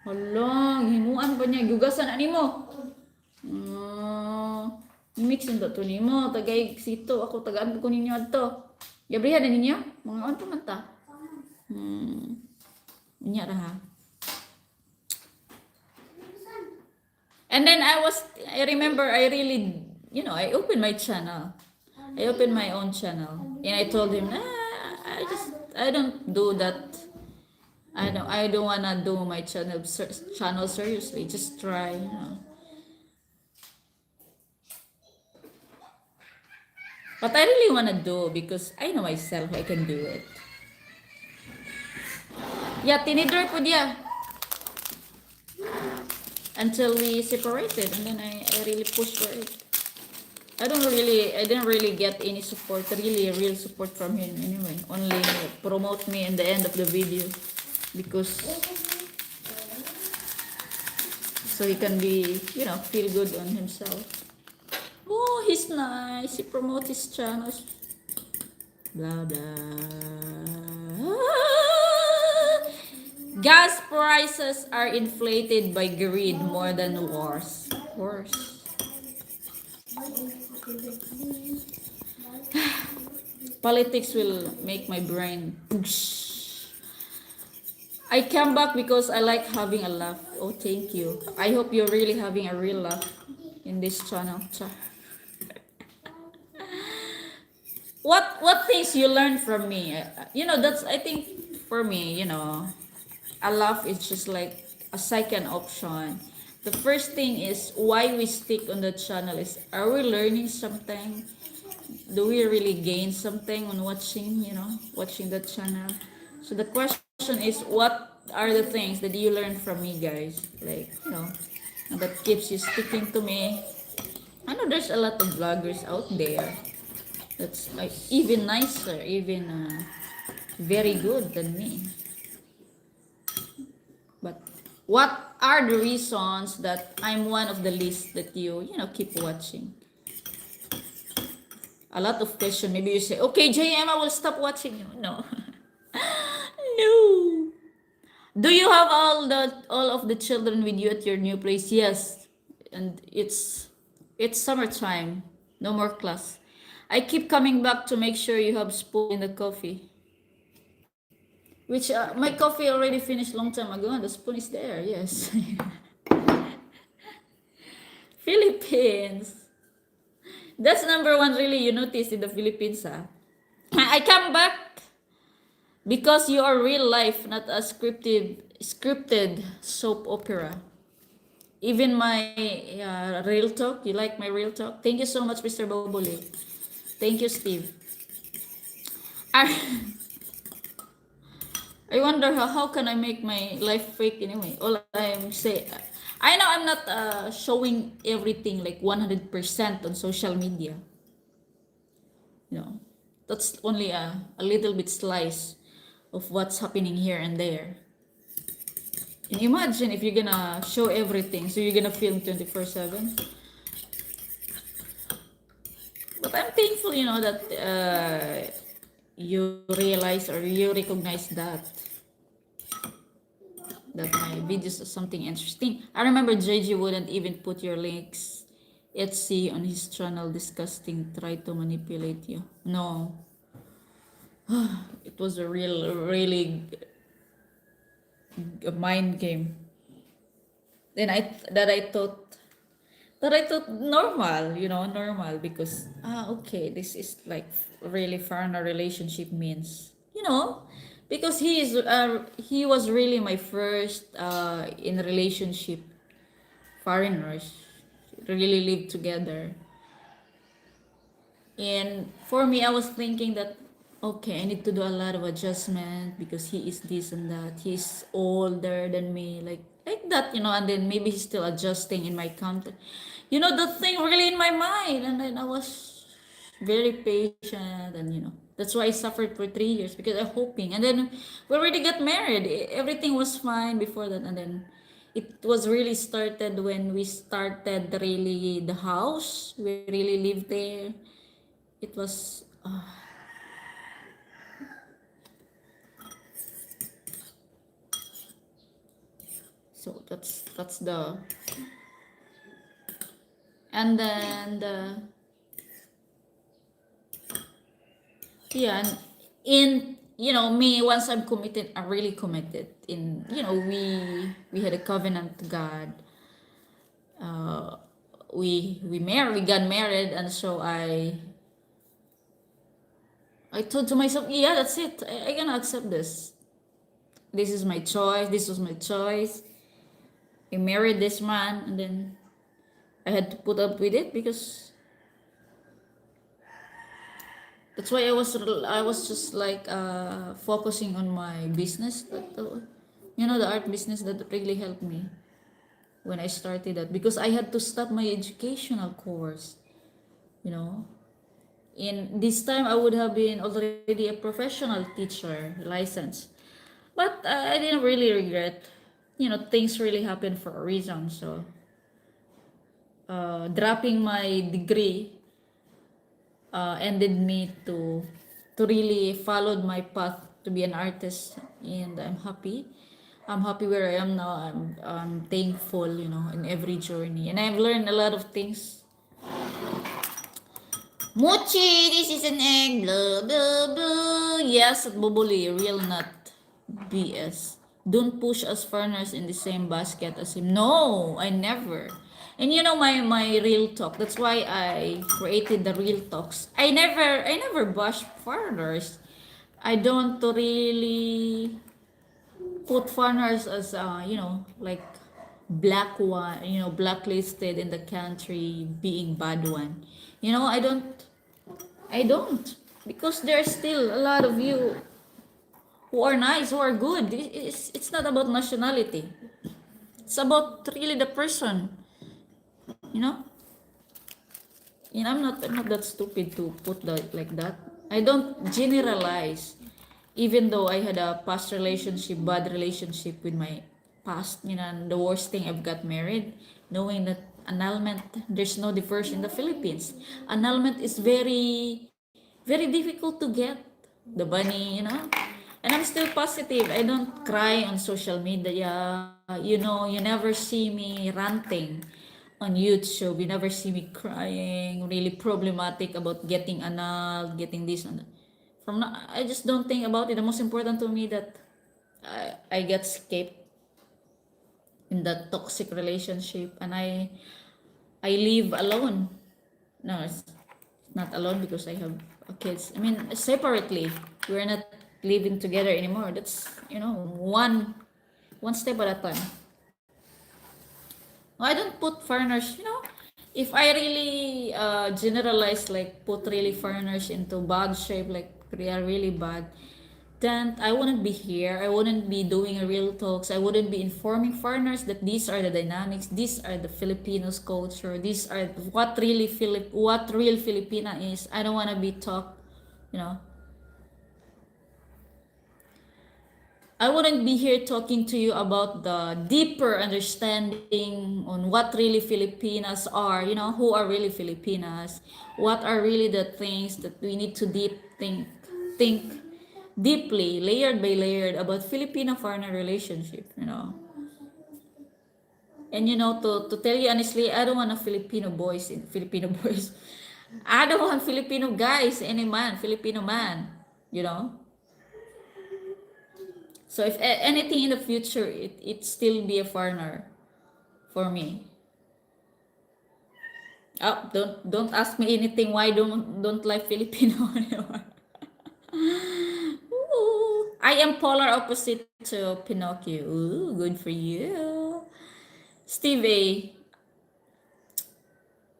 Hala, himuan pa niya. Gugasan ani mo. Mix yung to nimo. Tagay sito. Ako tagaan ko ninyo ato. Gabrihan na ninyo? Mga on pa man ta. Inya ra ha. And then I remember I really, I opened my channel. I opened my own channel. And I told him, I don't do that. I don't wanna do my channel seriously. Just try, But I really wanna do because I know myself I can do it. Yeah, tinidor po dia. Until we separated and then I really pushed for it. I didn't really get any support, real support from him anyway. Only promote me in the end of the video because so he can be, feel good on himself. Oh, he's nice. He promotes his channels. Blah blah. Gas prices are inflated by greed more than wars. Wars. Politics will make my brain. I come back because I like having a laugh. Oh, thank you. I hope you're really having a real laugh in this channel. What things you learn from me? That's I think for me, a laugh is just like a second option. The first thing is why we stick on the channel is, are we learning something? Do we really gain something on watching the channel? So the question is, what are the things that you learn from me, guys? Like, that keeps you sticking to me. I know there's a lot of vloggers out there that's even nicer, even very good than me. But what are the reasons that I'm one of the list that you keep watching? A lot of questions. Maybe you say, okay, JM, I will stop watching you. No. No. Do you have all of the children with you at your new place? Yes. And it's summertime. No more class. I keep coming back to make sure you have spoon in the coffee. Which my coffee already finished long time ago and the spoon is there. Yes. Philippines. That's number one really you notice in the Philippines. I come back because you are real life, not a scripted soap opera. Even my real talk. You like my real talk? Thank you so much, Mr. Boboli. Thank you, Steve. I wonder how can I make my life fake anyway? All I'm saying, I know I'm not showing everything like 100% on social media. That's only a little bit slice of what's happening here and there. And imagine if you're gonna show everything, so you're gonna film 24/7. But I'm thankful, that you realize or you recognize that my videos are something interesting. I remember JG wouldn't even put your links Etsy on his channel. Disgusting. Try to manipulate you. No. It was a really a mind game. Then I thought normal, normal because okay, this is like really foreigner relationship means, because he was really my first in relationship foreigners really live together. And for me, I was thinking that okay, I need to do a lot of adjustment because he is this and that. He's older than me, like like that, and then maybe he's still adjusting in my content. The thing really in my mind, and then I was very patient, and that's why I suffered for 3 years because I'm hoping, and then we already got married. Everything was fine before that, and then it was really started when we started really the house. We really lived there. It was so that's the and then the yeah, and in me, once I'm committed, I'm really committed. In we had a covenant to God. Uh, we got married, and so I told to myself, yeah, that's it. I cannot accept this. This is my choice. This was my choice. I married this man, and then I had to put up with it because that's why I was just like focusing on my business, the art business that really helped me when I started that, because I had to stop my educational course. You know, in this time I would have been already a professional teacher licensed, but I didn't really regret. Things really happen for a reason. So dropping my degree ended me to really followed my path to be an artist, and I'm happy where I am now. I'm thankful, in every journey, and I've learned a lot of things. Mochi, this is an egg, blah blah blah. Yes, at Boboli, real nut. BS. Don't push us foreigners in the same basket as him. No, I never. And my real talk. That's why I created the real talks. I never bash foreigners. I don't really put foreigners as like blacklisted in the country, being bad one. I don't because there's still a lot of you who are nice, who are good. It's not about nationality. It's about really the person. You know. I'm not that stupid to put that like that. I don't generalize. Even though I had a past relationship, bad relationship with my past, and the worst thing, I've got married, knowing that annulment, there's no divorce in the Philippines. Annulment is very, very difficult to get. The money. And I'm still positive. I don't cry on social media. You never see me ranting on YouTube. You never see me crying, really problematic about getting annulled, getting this and that. From now, I just don't think about it. The most important to me that I get escaped in that toxic relationship, and I live alone. No, it's not alone because I have kids. I mean, separately. We're not living together anymore. That's one step at a time. I don't put foreigners. If I really generalize, like put really foreigners into bad shape, like they are really bad, then I wouldn't be here. I wouldn't be doing real talks. I wouldn't be informing foreigners that these are the dynamics. These are the Filipinos culture. These are what real Filipina is. I don't want to be talk. You know, I wouldn't be here talking to you about the deeper understanding on what really Filipinas are, who are really Filipinas, what are really the things that we need to think deeply, layered by layered, about Filipino foreigner relationship. And to tell you honestly, I don't want a Filipino boys in Filipino boys. I don't want Filipino guys, any man, Filipino man, you know. So if anything in the future, it still be a foreigner for me. Oh, don't ask me anything. Why don't like Filipino anymore? Ooh, I am polar opposite to Pinocchio. Ooh, good for you, Steve A.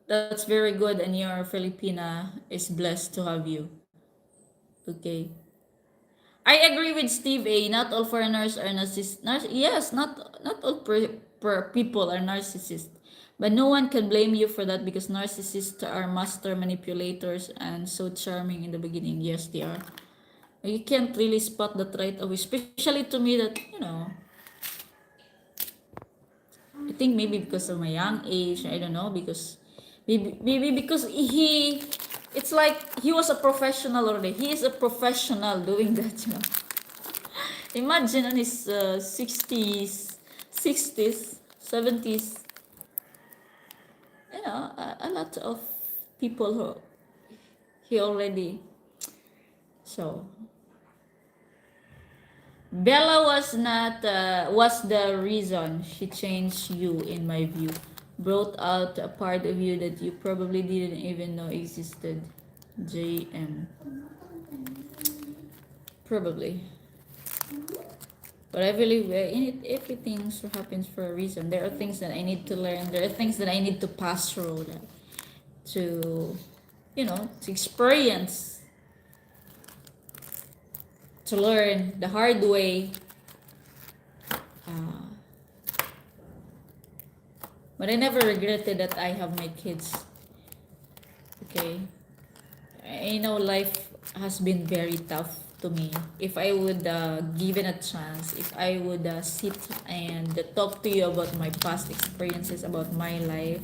That's very good, and your Filipina is blessed to have you. Okay. I agree with Steve A. Not all foreigners are narcissists. Yes, not all people are narcissists. But no one can blame you for that because narcissists are master manipulators and so charming in the beginning. Yes, they are. You can't really spot that right away, especially to me that, I think maybe because of my young age, I don't know, because maybe because it's like he was a professional already. He is a professional doing that. Imagine in his 60s, 60s, 70s, a lot of people who he already. So Bella was the reason she changed you, in my view. Brought out a part of you that you probably didn't even know existed. JM. Probably. But I believe everything happens for a reason. There are things that I need to learn. There are things that I need to pass through that, to, to experience, to learn the hard way. Uh, but I never regretted that I have my kids. Okay. I know life has been very tough to me. If I would given a chance, if I would sit and talk to you about my past experiences, about my life,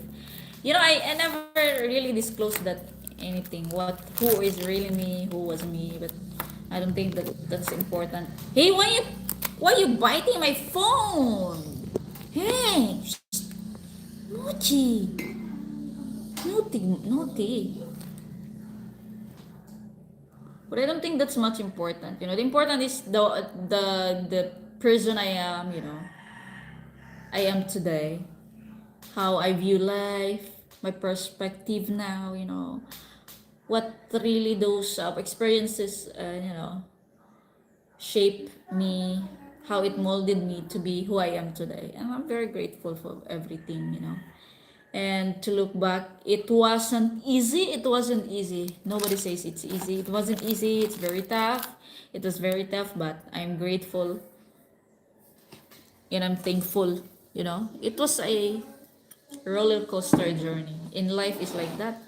I never really disclosed that anything. Who is really me, who was me, but I don't think that's important. Hey, why you biting my phone? Hey, naughty, naughty. But I don't think that's much important. The important is the person I am. I am today. How I view life, my perspective now. What really those experiences, shape me, how it molded me to be who I am today. And I'm very grateful for everything. And to look back, it wasn't easy. Nobody says it's easy. It wasn't easy. It's very tough. It was very tough, but I'm grateful and I'm thankful. It was a roller coaster journey. In life is like that.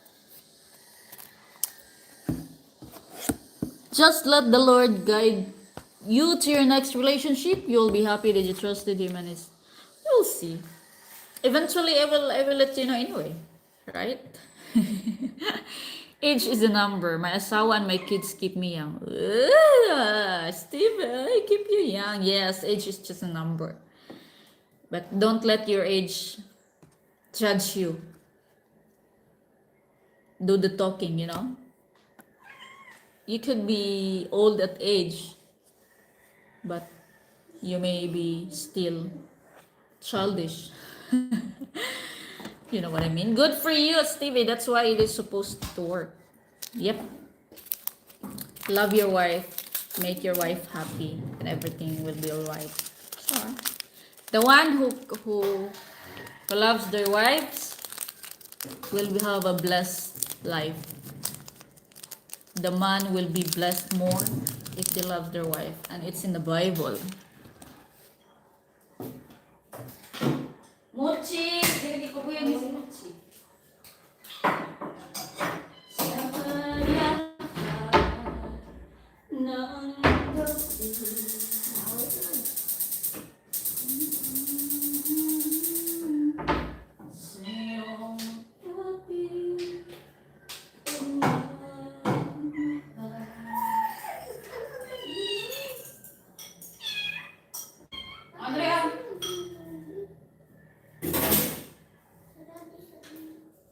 Just let the Lord guide you to your next relationship. You'll be happy that you trusted Him, and you'll see. Eventually, I will let you know anyway, right? Age is a number. My asawa and my kids keep me young. Steve, I keep you young. Yes, age is just a number. But don't let your age judge you. Do the talking. You could be old at age, but you may be still childish. You know what I mean? Good for you, Stevie. That's why it is supposed to work. Yep. Love your wife. Make your wife happy, and everything will be alright. Sure. The one who loves their wives will have a blessed life. The man will be blessed more if they love their wife, and it's in the Bible. Mochi, hindi ko po yan si Mochi.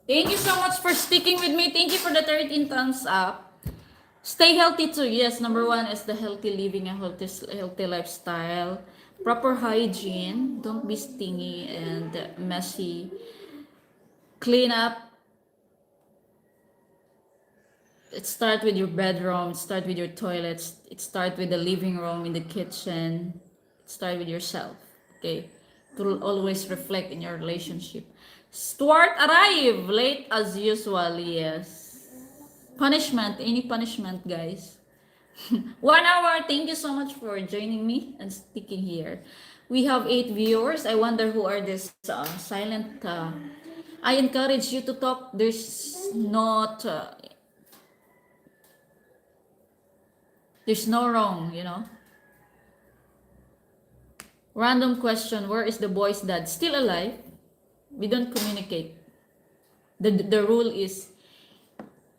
Thank you so much for sticking with me. Thank you for the 13 thumbs up. Stay healthy too. Yes, number one is the healthy living and healthy lifestyle. Proper hygiene. Don't be stingy and messy. Clean up. It starts with your bedroom. It starts with your toilets. It starts with the living room, in the kitchen. It starts with yourself. Okay? It will always reflect in your relationship. Stuart arrived late as usual. Yes. Punishment. Any punishment, guys? 1 hour. Thank you so much for joining me and sticking here. We have 8 viewers. I wonder who are this silent. I encourage you to talk. There's no wrong, you know. Random question: where is the boy's dad? Still alive? We don't communicate. The rule is,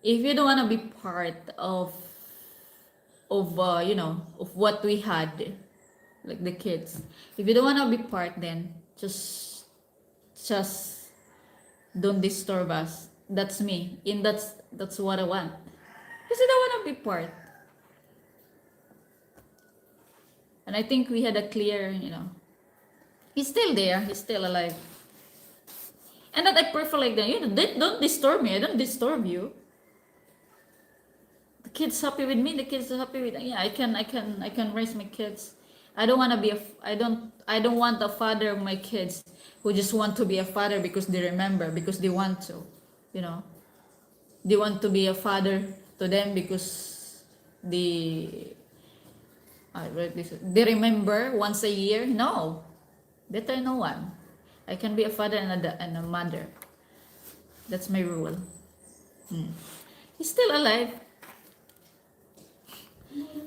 if you don't want to be part of what we had, like the kids, if you don't want to be part, then just don't disturb us. That's me, and that's what I want, because I don't want to be part. And I think we had a clear, he's still there, he's still alive, and that I prefer like that. Don't disturb me, I don't disturb you. The kids happy with me, the kids are happy with, yeah, I can raise my kids. I don't want to be I don't want a father of my kids who just want to be a father because they remember, because they want to, you know they want to be a father to them because they they remember once a year. No, better no one. I can be a father and a mother. That's my rule. He's still alive.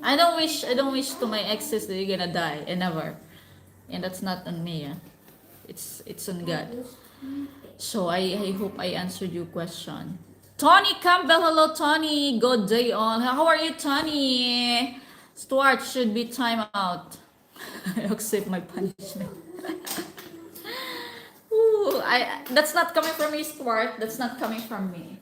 I don't wish to my exes that you're gonna die, and never. And that's not on me. It's on God. So I hope I answered your question. Tony Campbell, hello Tony. Good day all. How are you, Tony? Stuart should be time out. I accept my punishment. Ooh, that's not coming from me, Stuart. That's not coming from me.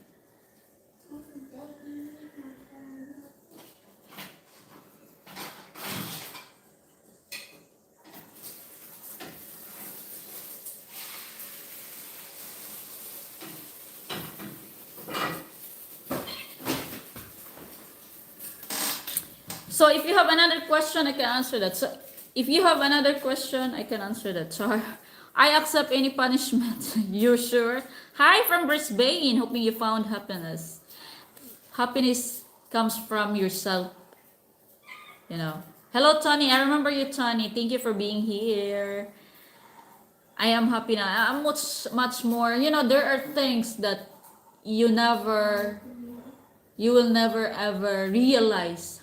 So if you have another question, I can answer that. So if you have another question, I can answer that. So I accept any punishment. You sure? Hi from Brisbane. Hoping you found happiness. Happiness comes from yourself. Hello, Tony. I remember you, Tony. Thank you for being here. I am happy now. I'm much more. There are things that you will never ever realize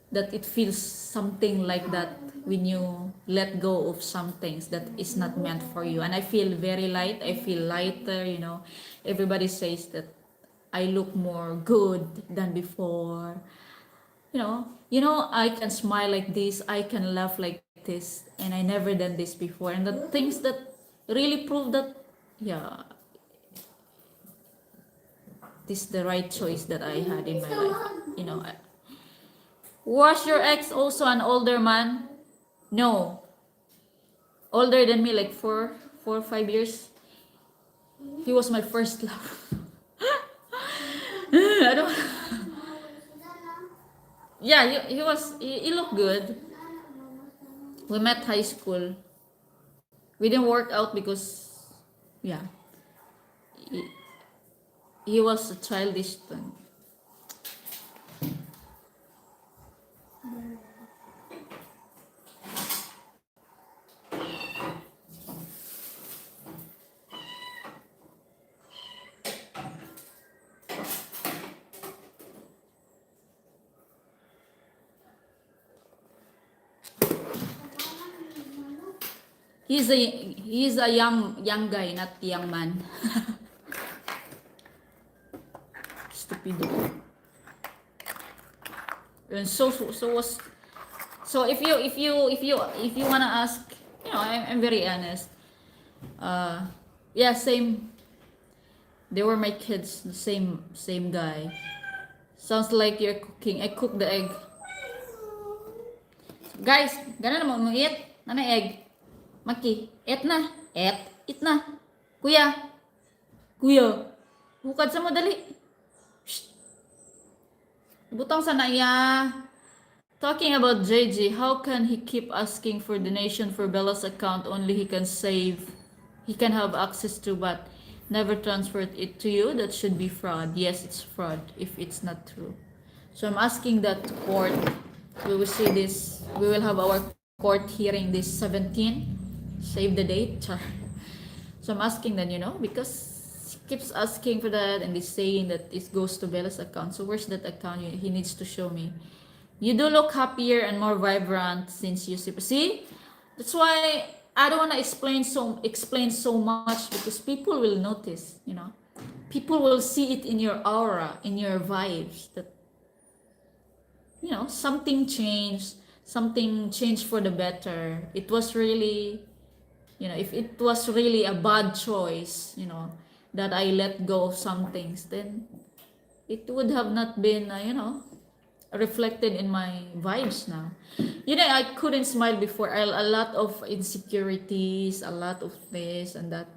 that it feels something like that when you let go of some things that is not meant for you. And I feel very light. I feel lighter. Everybody says that I look more good than before. I can smile like this, I can laugh like this, and I never done this before. And the things that really prove that, yeah, this is the right choice that I had in my life. Was your ex also an older man? No. Older than me, like 4 or 5 years. He was my first love. I don't. Yeah, he looked good. We met high school. We didn't work out because, yeah, he was a childish thing. He's a young guy, not young man. Stupido. And so if you wanna ask, I'm very honest. Yeah, same. They were my kids, the same guy. Sounds like you're cooking. I cooked the egg. Guys, gana naman mo eat. Nana egg. Maki, eat na. Eat na. Kuya. Bukad sa mo dali. Shh. Butang sa naya. Talking about JJ, how can he keep asking for donation for Bella's account only he can save? He can have access to, but never transferred it to you? That should be fraud. Yes, it's fraud if it's not true. So I'm asking that court. We will see this. We will have our court hearing this 17. Save the date. Char. So I'm asking that, because he keeps asking for that and he's saying that it goes to Bella's account. So where's that account? He needs to show me. You do look happier and more vibrant since you see. That's why I don't want to explain so much, because people will notice. People will see it in your aura, in your vibes, that something changed for the better. It was really, if it was really a bad choice, that I let go of some things, then it would have not been, reflected in my vibes now. I couldn't smile before. A lot of insecurities, a lot of this and that.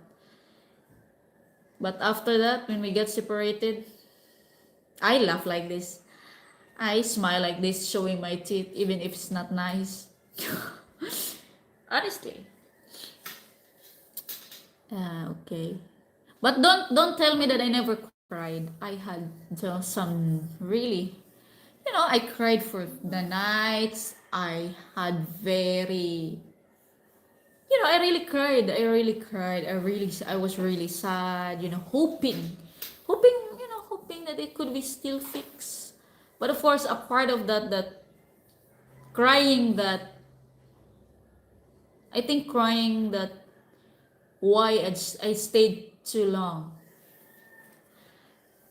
But after that, when we get separated, I laugh like this. I smile like this, showing my teeth, even if it's not nice. Honestly. Okay. But don't tell me that I never cried. I had some really, I cried for the nights. I had very, I really cried. I really cried. I was really sad, hoping that it could be still fixed. But of course, a part of that crying, that I think crying that why I stayed too long,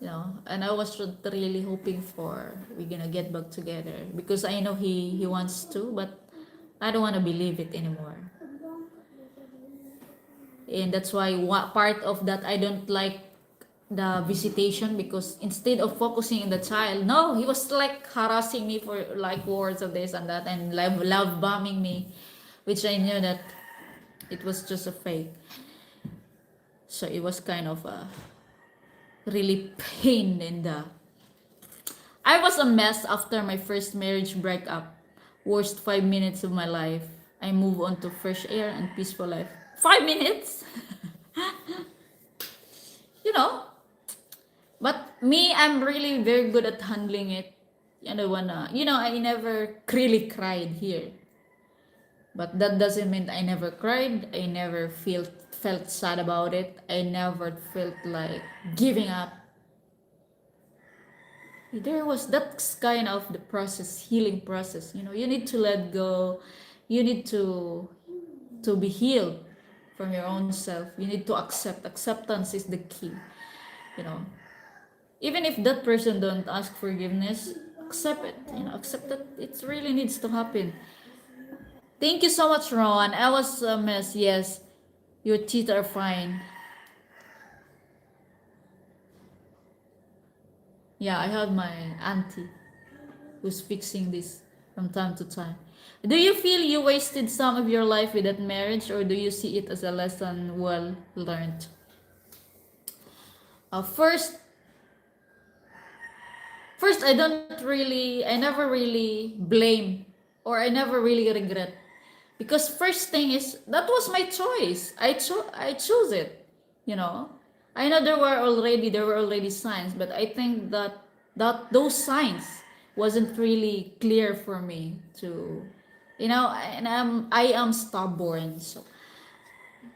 and I was really hoping for we're gonna get back together, because I know he wants to, but I don't want to believe it anymore. And that's why part of that I don't like the visitation, because instead of focusing on the child, no, he was like harassing me for like words of this and that, and love bombing me, which I knew that it was just a fake. So it was kind of a really pain in the. I was a mess after my first marriage breakup. Worst 5 minutes of my life. I move on to fresh air and peaceful life. 5 minutes? you know. But me, I'm really very good at handling it. I never really cried here. But that doesn't mean I never cried. I never felt sad about it. I never felt like giving up. There was that's kind of the process, healing process. You need to let go. You need to be healed from your own self. You need to accept. Acceptance is the key. You know, even if that person don't ask forgiveness, accept it. Accept that it really needs to happen. Thank you so much, Ron. I was a mess. Yes, your teeth are fine. Yeah, I have my auntie who's fixing this from time to time. Do you feel you wasted some of your life with that marriage, or do you see it as a lesson well learned? First, I never really blame, or I never really regret, because first thing is that was my choice. I chose it. You know, I know there were already signs, but I think that those signs wasn't really clear for me to, and I am stubborn. So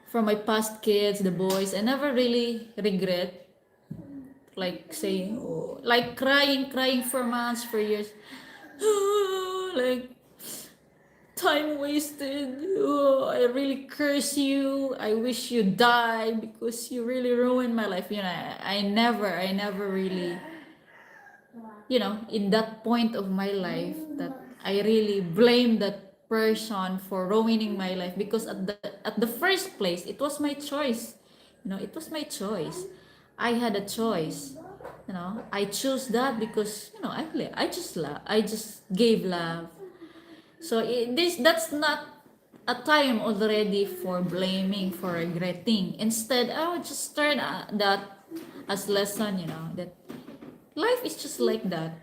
from my past kids, the boys, I never really regret, like saying, oh, like crying for months, for years, like time wasted. Oh, I really curse you. I wish you die because you really ruined my life. I never really, in that point of my life, that I really blame that person for ruining my life, because at the first place it was my choice. It was my choice. I had a choice. I chose that because I just gave love. So that's not a time already for blaming, for regretting. Instead, I would just turn that as lesson, that life is just like that.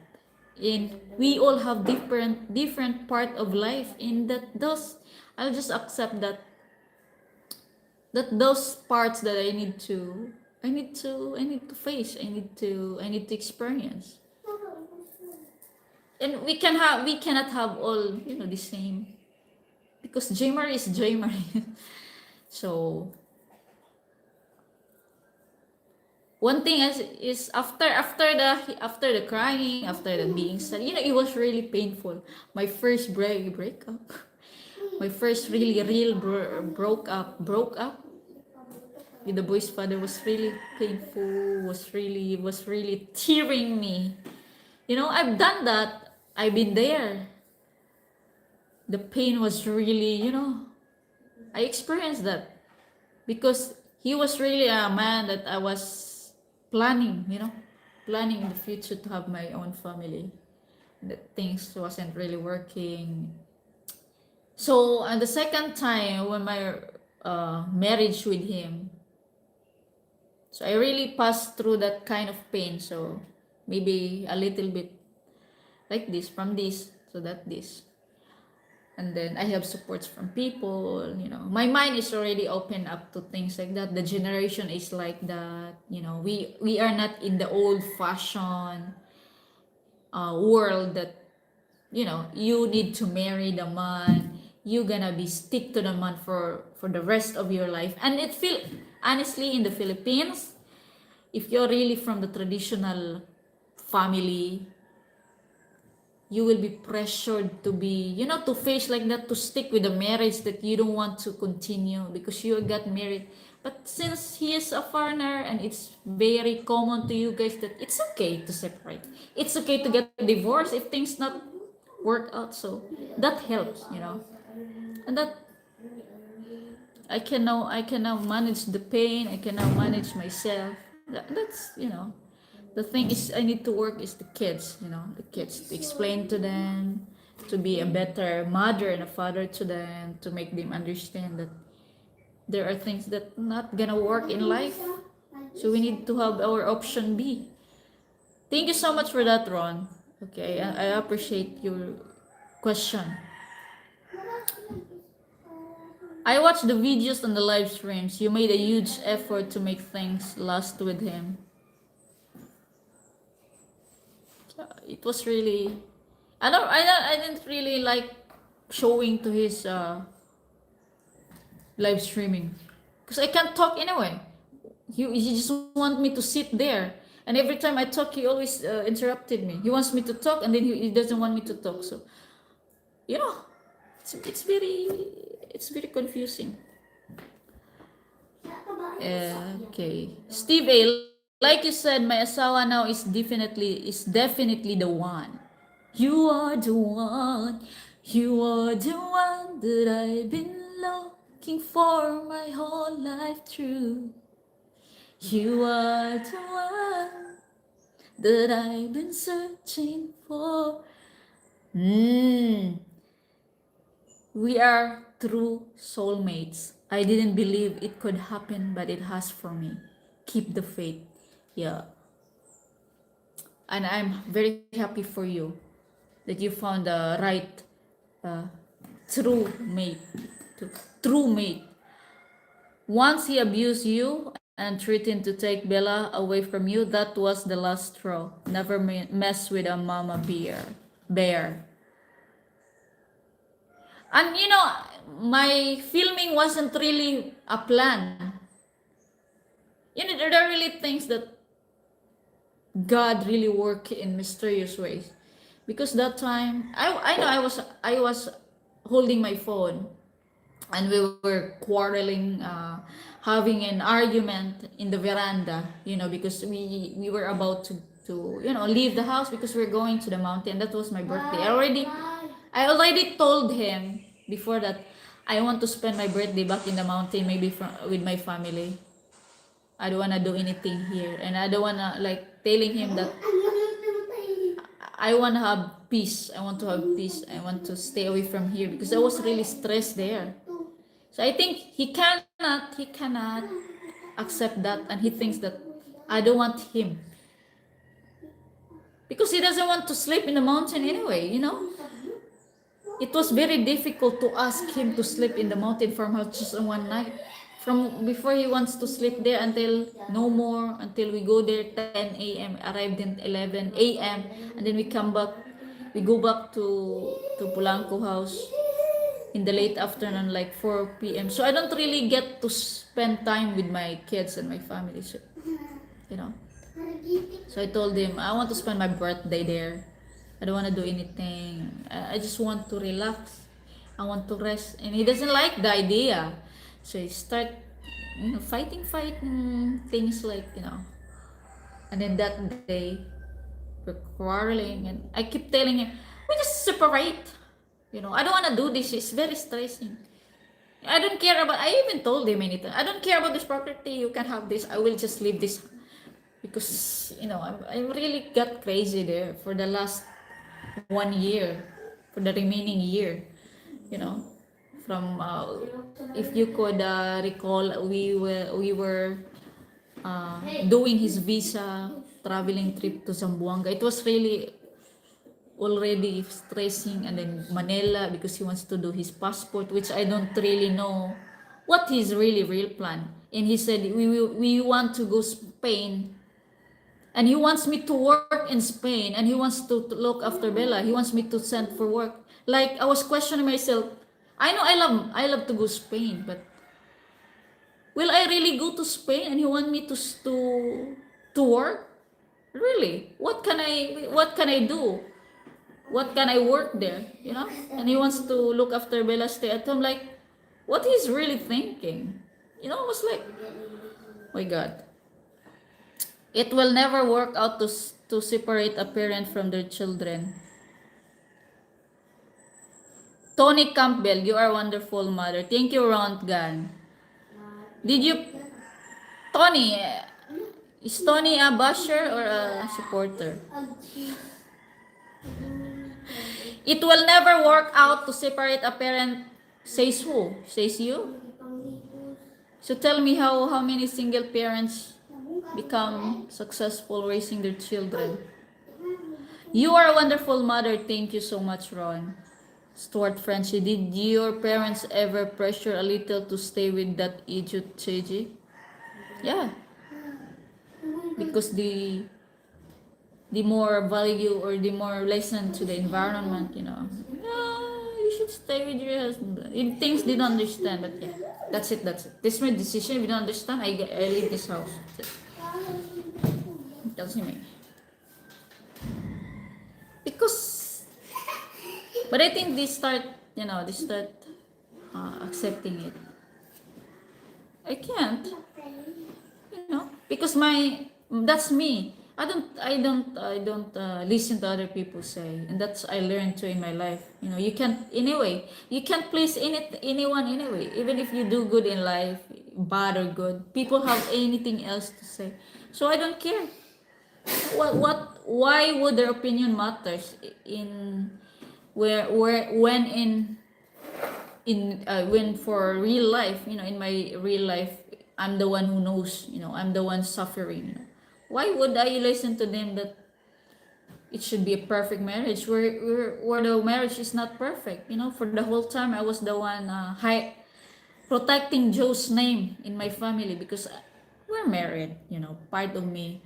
And we all have different part of life, in that those I'll just accept that those parts that I need to face, I need to experience. And we cannot have all, you know, the same, because Jamer is Jamer. So one thing is after the crying, after the being sad, you know, it was really painful. My first breakup, my first really real broke up with the boy's father was really painful. Was really tearing me. You know, I've done that. I've been there. The pain was really, you know, I experienced that because he was really a man that I was planning, you know, planning in the future to have my own family. That things wasn't really working. So, and the second time when my marriage with him, so I really passed through that kind of pain. So maybe a little bit like this, from this to that this. And then I have supports from people, you know. My mind is already open up to things like that. The generation is like that, you know. We are not in the old fashioned world that, you know, you need to marry the man, you gonna be stick to the man for the rest of your life. And it feel, honestly, in the Philippines, if you're really from the traditional family, you will be pressured to be, you know, to face like that, to stick with a marriage that you don't want to continue because you got married. But since he is a foreigner and it's very common to you guys that it's okay to separate, it's okay to get divorced if things not work out. So that helps, you know. And that I can now manage the pain, I can now manage myself. That's, you know, the thing is I need to work is the kids, you know, the kids, to explain to them, to be a better mother and a father to them, to make them understand that there are things that not gonna work in life. So we need to have our option B. Thank you so much for that, Ron. Okay, I appreciate your question. I watched the videos on the live streams. You made a huge effort to make things last with him. It was really, I didn't really like showing to his live streaming because I can't talk anyway. He just want me to sit there, and every time I talk, he always interrupted me. He wants me to talk, and then he doesn't want me to talk. So, you know, it's very confusing. Okay, Steve A. Like you said, my asawa now is definitely the one. You are the one. You are the one that I've been looking for my whole life through. You are the one that I've been searching for. We are true soulmates. I didn't believe it could happen, but it has for me. Keep the faith. Yeah. And I'm very happy for you that you found the right uh, true mate. True mate. Once he abused you and threatened to take Bella away from you, that was the last straw. Never mess with a mama bear. And you know, my filming wasn't really a plan. You know, there are really things that God really work in mysterious ways. Because that time, I know I was holding my phone, and we were quarreling, having an argument in the veranda. You know, because we were about to leave the house because we're going to the mountain. That was my birthday. I already told him before that I want to spend my birthday back in the mountain, maybe with my family. I don't wanna do anything here, and I don't wanna like telling him that I wanna have peace. I want to have peace. I want to stay away from here because I was really stressed there. So I think he cannot accept that, and he thinks that I don't want him because he doesn't want to sleep in the mountain anyway. You know, it was very difficult to ask him to sleep in the mountain farmhouse just on one night. From before he wants to sleep there until no more, until we go there 10 a.m., arrived in 11 a.m., and then we come back we go back to Polanco house in the late afternoon, like 4 p.m. So I don't really get to spend time with my kids and my family. So, you know. So I told him I want to spend my birthday there. I don't want to do anything. I just want to relax. I want to rest. And he doesn't like the idea. So he start, fighting things like, And then that day, we're quarreling, and I keep telling him, we just separate. I don't want to do this. It's very stressing. I don't care about. I even told him anything. I don't care about this property. You can have this. I will just leave this because I really got crazy there for the last 1 year, for the remaining year. From if you could recall, we were doing his visa traveling trip to Zamboanga. It was really already stressing, and then Manila because he wants to do his passport, which I don't really know what his really real plan. And he said we want to go Spain, and he wants me to work in Spain, and he wants to look after Bella. He wants me to send for work. Like I was questioning myself. I know I love to go Spain, but will I really go to Spain and he want me to work? Really? What can I do? What can I work there? And he wants to look after Bella, stay at home. Like, what he's really thinking? I was like, my God. It will never work out to separate a parent from their children. Tony Campbell, you are a wonderful mother. Thank you, Rontgan. Did you, Tony, is Tony a basher or a supporter? It will never work out to separate a parent, says who? Says you? So tell me how many single parents become successful raising their children. You are a wonderful mother. Thank you so much, Ron. Stuart Frenchy, did your parents ever pressure a little to stay with that idiot JJ? Yeah. Because the more value or the more lesson to the environment, you should stay with your husband. Things they don't understand, but yeah, that's it. This is my decision. If you don't understand, I leave this house. That's me. But I think they start accepting it. I can't, because that's me. I don't listen to other people say, and that's I learned too in my life. You can't please anyone anyway. Even if you do good in life, bad or good, people have anything else to say. So I don't care. Why would their opinion matters when for real life, in my real life, I'm the one who knows, I'm the one suffering. Why would I listen to them that it should be a perfect marriage where the marriage is not perfect? For the whole time I was the one protecting Joe's name in my family because we're married. Part of me,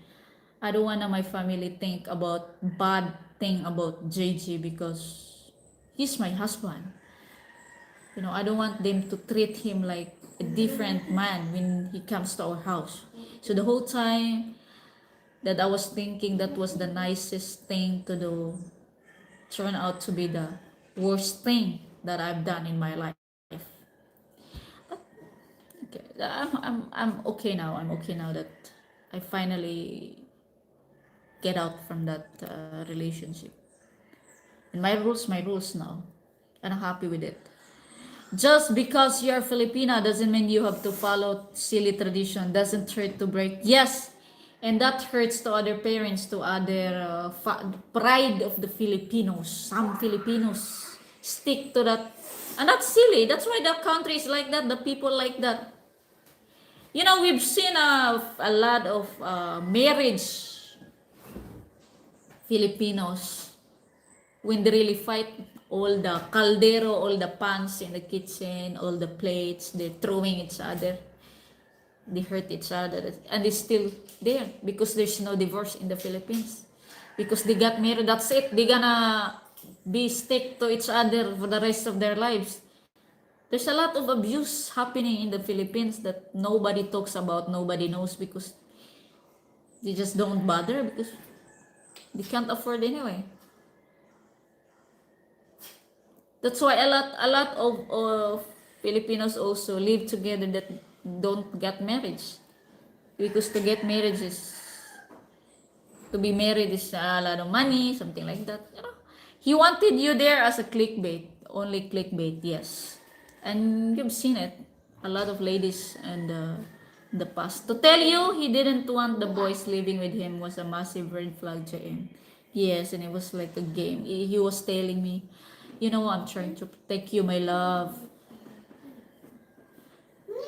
I don't want my family think about bad thing about JJ because he's my husband. I don't want them to treat him like a different man when he comes to our house. So the whole time that I was thinking that was the nicest thing to do, turned out to be the worst thing that I've done in my life. But okay, I'm okay now. I'm okay now that I finally get out from that relationship. And my rules now, and I'm happy with it. Just because you're Filipina doesn't mean you have to follow silly tradition. Doesn't hurt to break. Yes, and that hurts to other parents, to other pride of the Filipinos. Some Filipinos stick to that, and that's silly. That's why the country is like that. The people like that. We've seen a lot of marriage Filipinos when they really fight. All the caldero, all the pans in the kitchen, all the plates, they're throwing each other. They hurt each other. And it's still there because there's no divorce in the Philippines. Because they got married, that's it. They're gonna be stick to each other for the rest of their lives. There's a lot of abuse happening in the Philippines that nobody talks about, nobody knows because they just don't bother because they can't afford anyway. That's why a lot of Filipinos also live together that don't get marriage. Because to get marriage is to be married is a lot of money, something like that. You know, he wanted you there as a clickbait, only clickbait, yes. And you've seen it, a lot of ladies and the past. To tell you, he didn't want the boys living with him was a massive red flag to him. Yes, and it was like a game. He was telling me, you know, I'm trying to protect you, my love.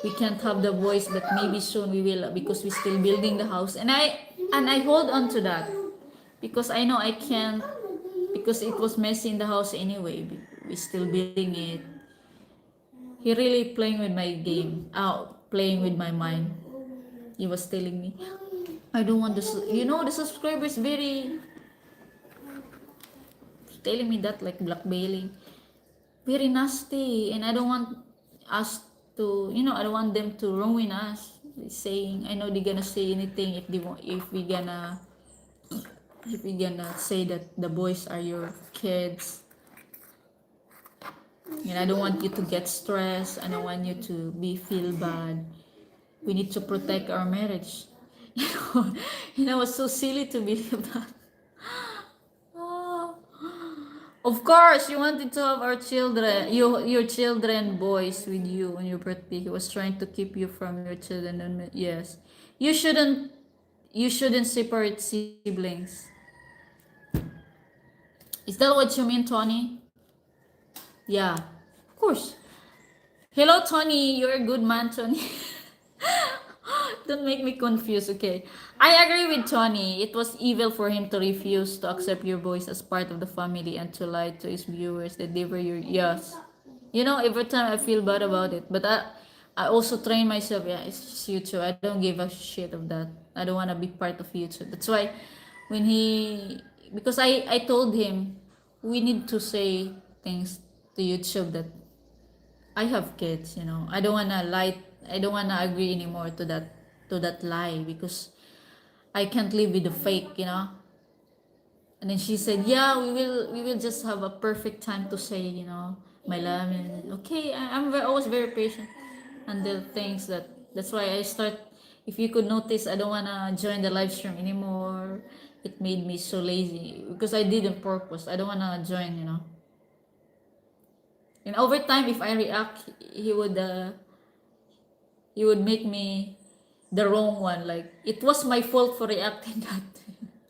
We can't have the boys, but maybe soon we will because we're still building the house. And I hold on to that because I know I can't because it was messy in the house anyway. We're still building it. He really playing with my game, out playing with my mind. He was telling me, I don't want this. You know, the subscribers very telling me that like blackmailing, very nasty, and I don't want us to, you know, I don't want them to ruin us. Saying, I know they're gonna say anything if they want, if we gonna say that the boys are your kids, and I don't want you to get stressed. I don't want you to be feel bad. We need to protect our marriage. You know, you know, it's so silly to believe that. Ah. Of course, you wanted to have our children, your children, boys, with you on your birthday. He was trying to keep you from your children. And yes, you shouldn't, you shouldn't separate siblings. Is that what you mean, Tony? Yeah, of course. Hello, Tony. You're a good man, Tony. Don't make me confused, okay? I agree with Tony. It was evil for him to refuse to accept your voice as part of the family and to lie to his viewers that they were your yes. You know, every time I feel bad about it, but I also train myself. Yeah, it's just YouTube. I don't give a shit of that. I don't want to be part of YouTube. That's why when he because I told him we need to say things to YouTube that I have kids, you know. I don't wanna lie. I don't wanna agree anymore to that lie because I can't live with the fake, you know. And then she said, "Yeah, we will just have a perfect time to say, you know, my love." And okay, always very patient until things that's why I start. If you could notice, I don't wanna join the live stream anymore. It made me so lazy because I did on purpose. I don't wanna join, you know. And over time, if I react, he would make me the wrong one. Like it was my fault for reacting that.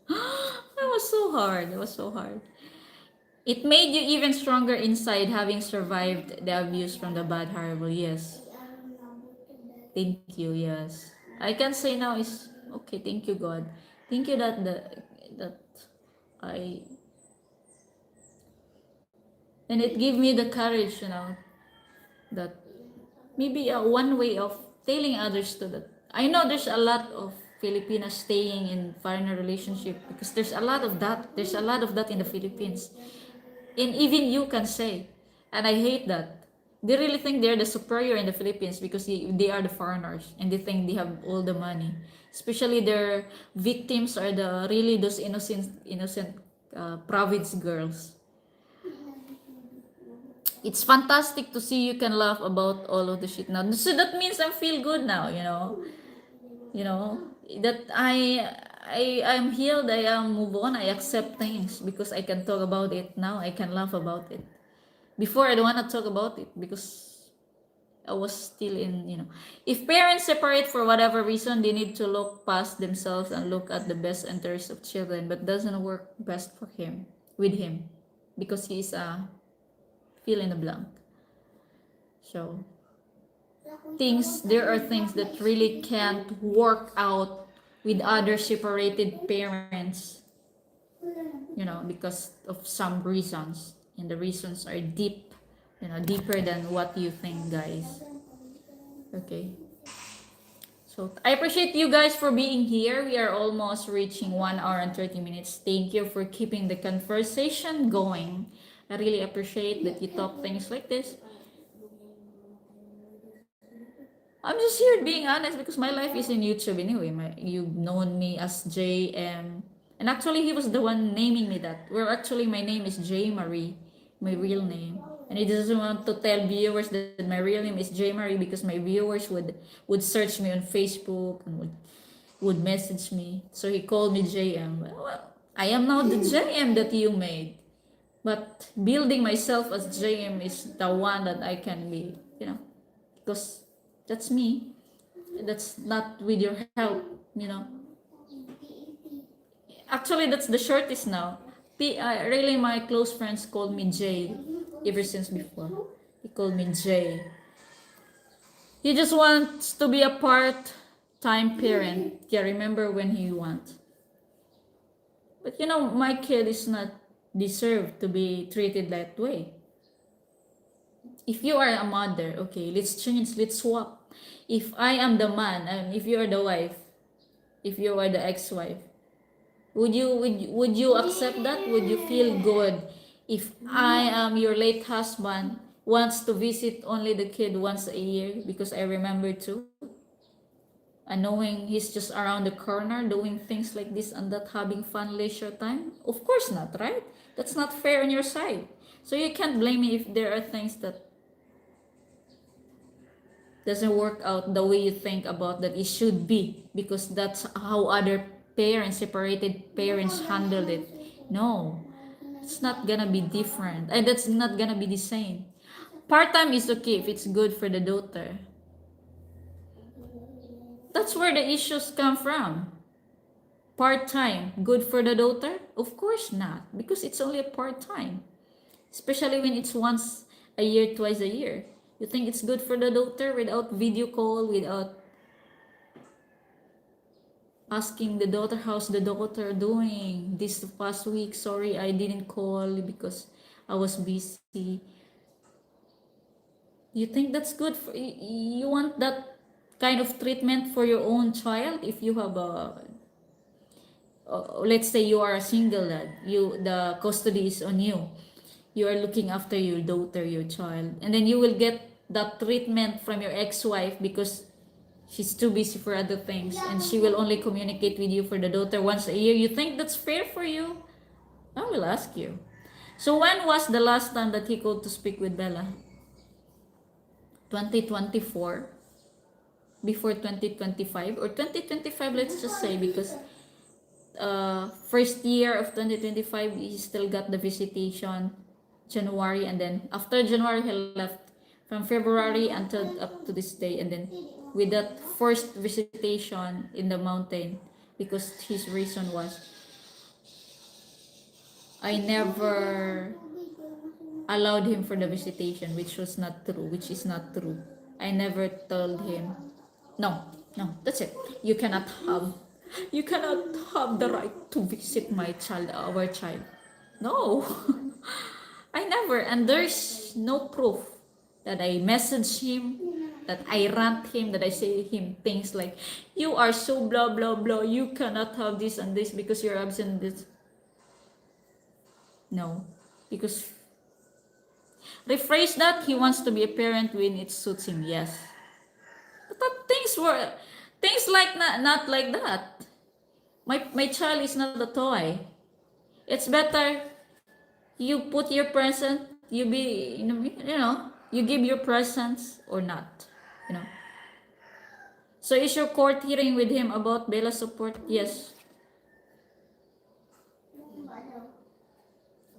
It was so hard. It was so hard. It made you even stronger inside, having survived the abuse from the bad horrible. Yes. Thank you. Yes. I can say now is okay. Thank you, God. Thank you that I and it gave me the courage, you know, that maybe one way of telling others to that. I know there's a lot of Filipinas staying in foreigner relationship because there's a lot of that. There's a lot of that in the Philippines. And even you can say, and I hate that. They really think they're the superior in the Philippines because they are the foreigners and they think they have all the money. Especially their victims are the really those innocent province girls. It's fantastic to see you can laugh about all of the shit now. So that means I feel good now, you know. You know that I'm healed. I am move on. I accept things because I can talk about it now. I can laugh about it. Before I don't want to talk about it because I was still in, you know. If parents separate for whatever reason, they need to look past themselves and look at the best interest of children. But doesn't work best for him with him because he's a fill in the blank. So there are things that really can't work out with other separated parents, you know, because of some reasons, and the reasons are deep, you know, deeper than what you think, guys. Okay, So I appreciate you guys for being here. We are almost reaching 1 hour and 30 minutes. Thank you for keeping the conversation going. I really appreciate that you talk things like this. I'm just here being honest because my life is in YouTube anyway. You've known me as JM. And actually, he was the one naming me that. Well, actually, my name is J. Marie, my real name. And he doesn't want to tell viewers that my real name is J. Marie because my viewers would search me on Facebook and would message me. So he called me JM. Well, I am now the JM that you made. But building myself as JM is the one that I can be, because that's me. That's not with your help, Actually, that's the shortest now. Really, my close friends called me J ever since before. He called me J. He just wants to be a part-time parent. Yeah, remember when he wants. But my kid is not deserved to be treated that way. If you are a mother, okay, let's change, let's swap. If I am the man and if you are the wife, if you are the ex-wife, would you accept that? Would you feel good if I am your late husband wants to visit only the kid once a year? Because I remember too. And knowing he's just around the corner doing things like this and that, having fun leisure time? Of course not, right? That's not fair on your side. So you can't blame me if there are things that doesn't work out the way you think about that it should be, because that's how other parents, separated parents, handled it. No, it's not gonna be different, and that's not gonna be the same. Part-time is okay if it's good for the daughter. That's where the issues come from. Part-time, good for the daughter? Of course not, because it's only a part-time. Especially when it's once a year, twice a year. You think it's good for the daughter without video call, without asking the daughter how's the daughter doing this past week? Sorry, I didn't call because I was busy. You think that's good for you? Want that kind of treatment for your own child? If you have let's say you are a single dad, the custody is on you. You are looking after your daughter, your child, and then you will get that treatment from your ex-wife because she's too busy for other things and she will only communicate with you for the daughter once a year. You think that's fair for you? I will ask you. So when was the last time that he called to speak with Bella? 2024? Before 2025? Or 2025, let's just say, because first year of 2025 he still got the visitation January, and then after January he left from February until up to this day, and then with that first visitation in the mountain, because his reason was I never allowed him for the visitation, which is not true. I never told him, no, that's it. You cannot have the right to visit my child, our child. No. I never, and there's no proof that I message him, that I rant him, that I say him things like, you are so blah blah blah, you cannot have this and this because you're absent this. No, because rephrase that, he wants to be a parent when it suits him, yes. But things like not like that. My child is not a toy. It's better you put your present, you give your presents or not, So is your court hearing with him about Bella support? Yes.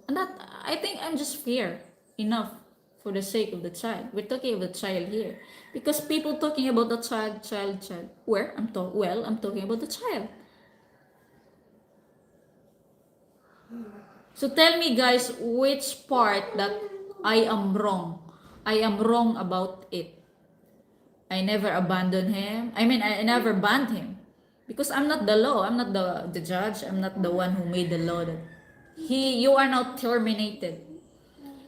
And that, I think I'm just fair enough for the sake of the child. We're talking about the child here. Because people talking about the child. Where? I'm talking about the child. So tell me guys, which part that I am wrong? I am wrong about it. I never abandoned him. I never banned him. Because I'm not the law. I'm not the judge. I'm not the one who made the law that you are now terminated.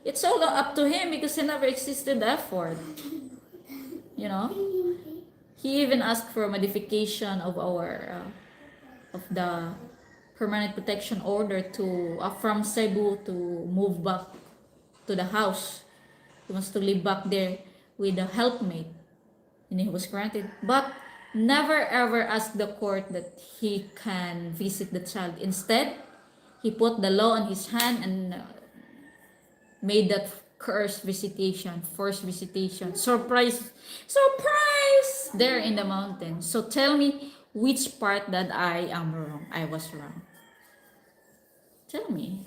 It's all up to him because he never existed effort. He even asked for a modification of our of the permanent protection order to from Cebu to move back to the house. He wants to live back there with a helpmate, and he was granted. But never ever asked the court that he can visit the child. Instead, he put the law on his hand and made that cursed visitation, forced visitation, surprise, there in the mountain. So tell me which part that I am wrong. I was wrong. Tell me.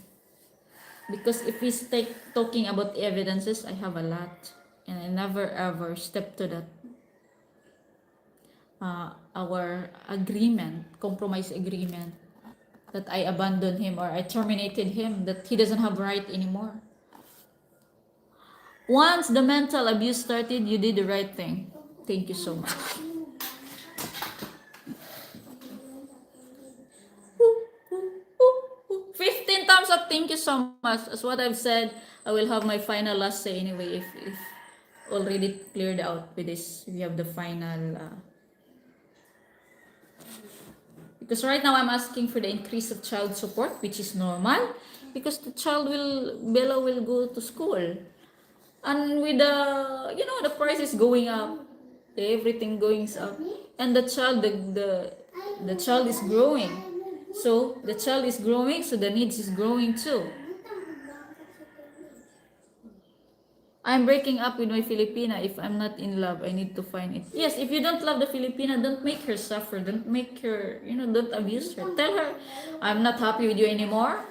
Because if we take talking about evidences, I have a lot, and I never ever step to that. Our agreement, compromise agreement, that I abandoned him or I terminated him, that he doesn't have right anymore. Once the mental abuse started, you did the right thing. Thank you so much. 15 thumbs up. Thank you so much. As what I've said, I will have my final last say anyway if already cleared out with this. We have the final because right now I'm asking for the increase of child support, which is normal because the child Bella will go to school. And with the price is going up, everything going up, and the child is growing. So the child is growing, so the needs is growing too. I'm breaking up with my Filipina. If I'm not in love, I need to find it. Yes, if you don't love the Filipina, don't make her suffer. Don't make her, don't abuse her. Tell her, I'm not happy with you anymore.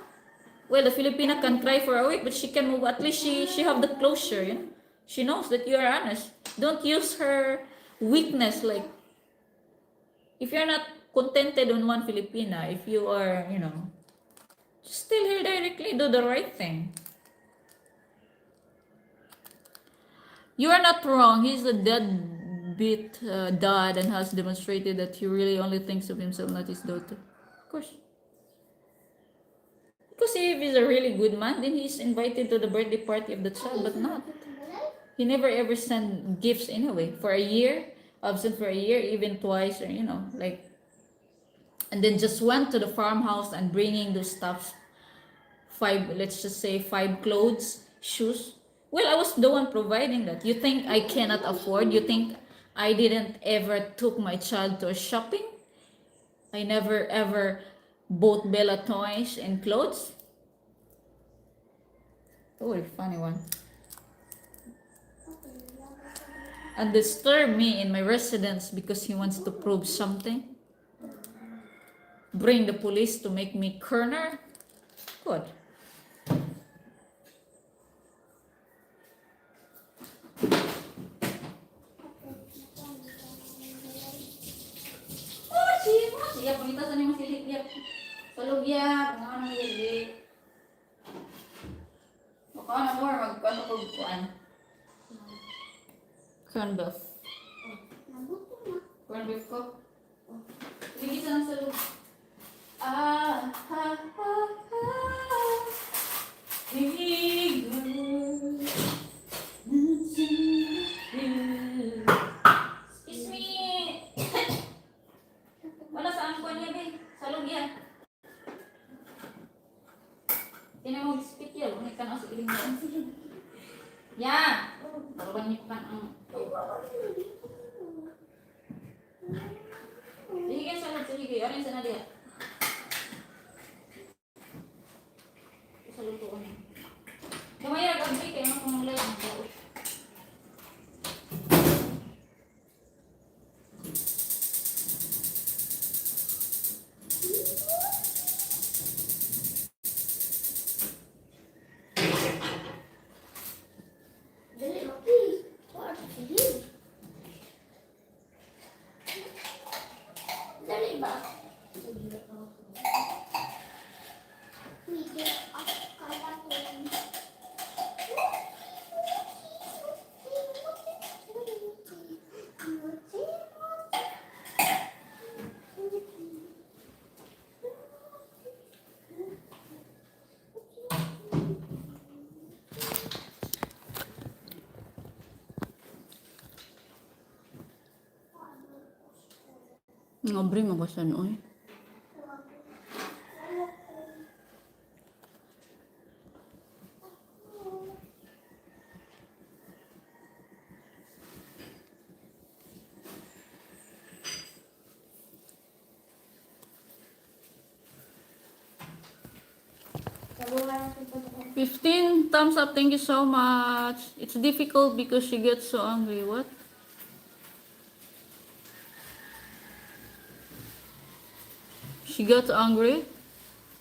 Well, the Filipina can cry for a week, but she can move. At least she have the closure, She knows that you are honest. Don't use her weakness like, if you're not contented on one Filipina, if you are, just tell her directly, do the right thing. You are not wrong. He's a deadbeat dad and has demonstrated that he really only thinks of himself, not his daughter. Of course. Because if he's a really good man, then he's invited to the birthday party of the child, but not. He never ever sent gifts anyway. For a year, absent for a year, even twice, or and then just went to the farmhouse and bringing the stuff, let's just say 5 clothes, shoes. Well, I was the one providing that. You think I cannot afford? You think I didn't ever took my child to a shopping? I never ever bought Bella toys and clothes? Oh, a funny one. And disturb me in my residence because he wants to prove something. Bring the police to make me corner. Good. Siya, pamitasan niyo masilit niya. Salog ya, kung ano nililit. Baka na more, magkano ko bukuan. Corn beef. Corn beef ko. Ligis lang sa loob. Excuse me. Wala saan ko niya, be. Salog yan. Tinan mo, bispit yan. Ulit ka na sa iling yan. Yan. Taruban niyo kan ang... Sige, salad. Sige, ano yung sana diya? Salud ko niya. Gamaya, gagawin kayo. Ano kung live ang tao? Ngabre magasan oy. Tabungan ko po. 15 thumbs up, thank you so much. It's difficult because she gets so angry. What? She got angry?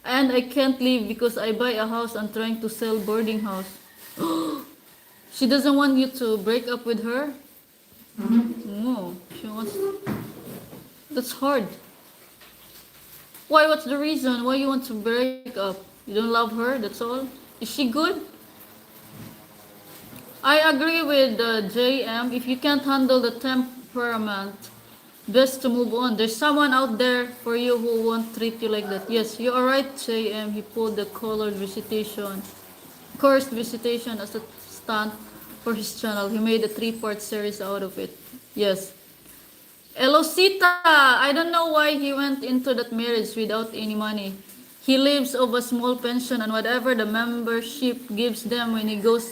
And I can't leave because I buy a house and trying to sell boarding house. She doesn't want you to break up with her? No, she wants... That's hard. Why? What's the reason? Why you want to break up? You don't love her, that's all? Is she good? I agree with JM. If you can't handle the temperament, best to move on. There's someone out there for you who won't treat you like that. Yes, you are right, JM. He pulled the cursed visitation as a stunt for his channel. He made a 3-part series out of it. Yes. Elosita, I don't know why he went into that marriage without any money. He lives off a small pension and whatever the membership gives them when he goes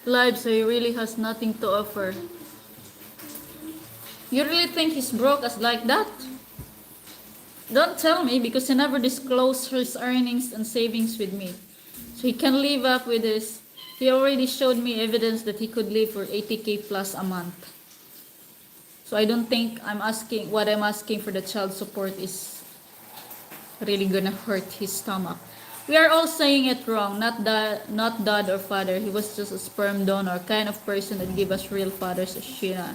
live, so he really has nothing to offer. You really think he's broke as like that? Don't tell me because he never disclosed his earnings and savings with me. So he can live up with this. He already showed me evidence that he could live for 80k plus a month. So I don't think what I'm asking for the child support is really gonna hurt his stomach. We are all saying it wrong, not dad or father. He was just a sperm donor, kind of person that give us real fathers as Sheena.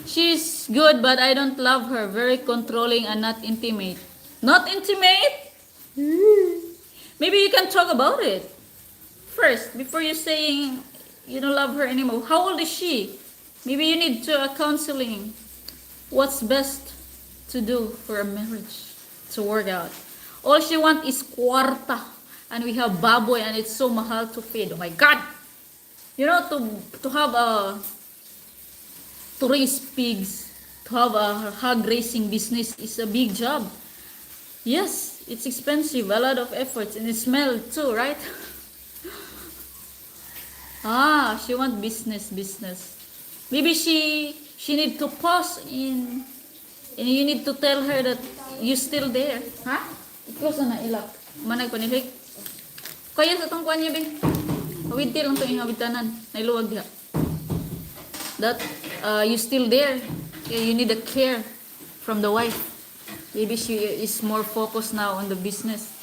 She's good, but I don't love her. Very controlling and not intimate. Not intimate? Maybe you can talk about it first before you saying you don't love her anymore. How old is she? Maybe you need to counseling. What's best to do for a marriage to work out? All she wants is kwarta, and we have baboy, and it's so mahal to feed. Oh my God! You know, to raise pigs, to have a hog racing business is a big job. Yes, it's expensive, a lot of efforts, and it smells too, right? She wants business. Maybe she need to pause and you need to tell her that you still there. Ha? Close na ilak. Manay ko nilik. Kaya sa tong kuan niya bin. Awid lang to ihawitanan. Nailuwag diha. That you still there. You need a care from the wife. Maybe she is more focused now on the business.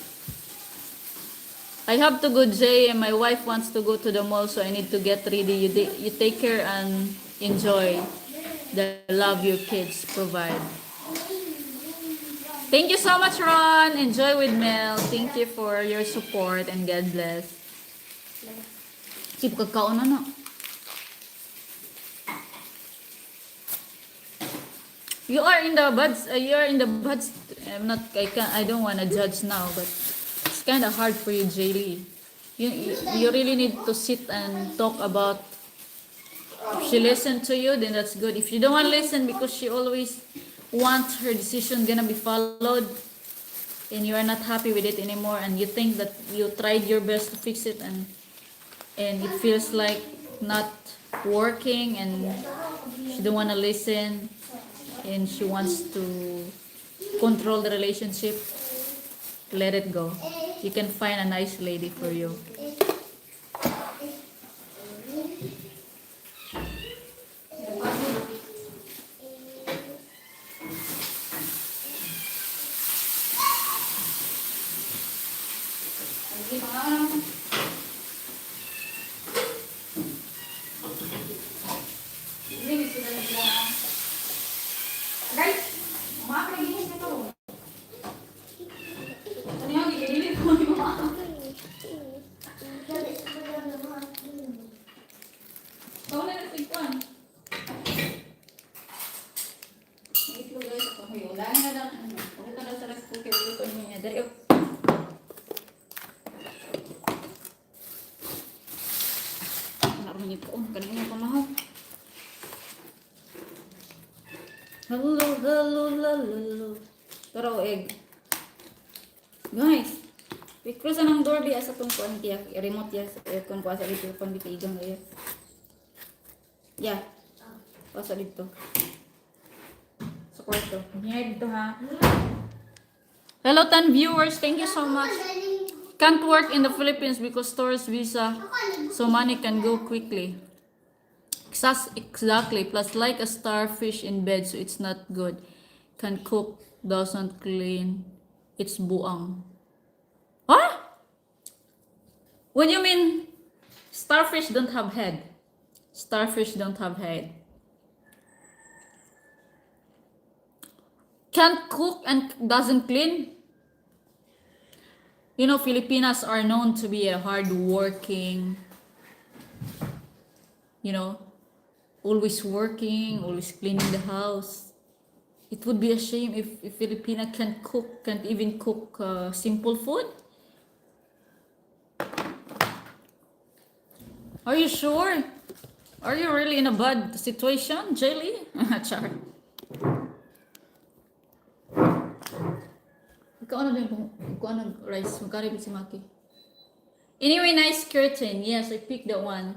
I have to go, Jay, and my wife wants to go to the mall, so I need to get ready. You take care and enjoy the love your kids provide. Thank you so much, Ron. Enjoy with Mel. Thank you for your support and God bless. Sip kakaon na na. You are in the buds. I don't want to judge now, but it's kind of hard for you, Jaylee. You really need to sit and talk about. If she listens to you, then that's good. If you don't want to listen because she always wants her decision gonna be followed, and you are not happy with it anymore, and you think that you tried your best to fix it, and it feels like not working, and she don't want to listen, and she wants to control the relationship, let it go. You can find a nice lady for you. Hello, hello, hello. Tara, egg. Guys, close ang door di asa tong kuan tiya, remote ya sa aircon ko asa dito pang bitigang gaya. Yeah. Asa dito. Sa kwarto. Yeah, dito ha. Hello, 10 viewers. Thank you so much. Can't work in the Philippines because tourist visa, so money can go quickly. Exactly. Plus, like a starfish in bed, so it's not good. Can cook, doesn't clean. It's buang. Huh? What do you mean? Starfish don't have head. Starfish don't have head. Can't cook and doesn't clean. You know, Filipinas are known to be a hard-working, you know, always working, always cleaning the house. It would be a shame if Filipina can't cook, can't even cook simple food. Are you sure? Are you really in a bad situation, Jelly? Char. Ikaw ano din kung ano rice, magkaribit si Maki. Anyway, nice curtain. Yes, I picked that one.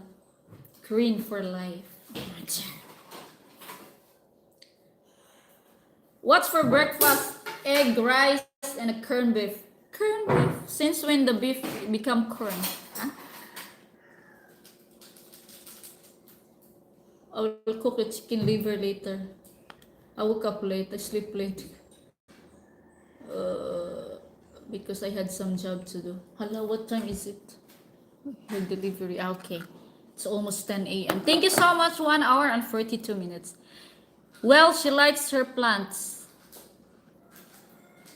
Green for life. What's for breakfast? Egg, rice, and a corned beef. Corned beef? Since when the beef become corn? Huh? I will cook the chicken liver later. I woke up late. I sleep late. Because I had some job to do. Hello, what time is it? Her delivery. Okay. It's almost 10 a.m. Thank you so much. 1 hour and 42 minutes. Well, she likes her plants.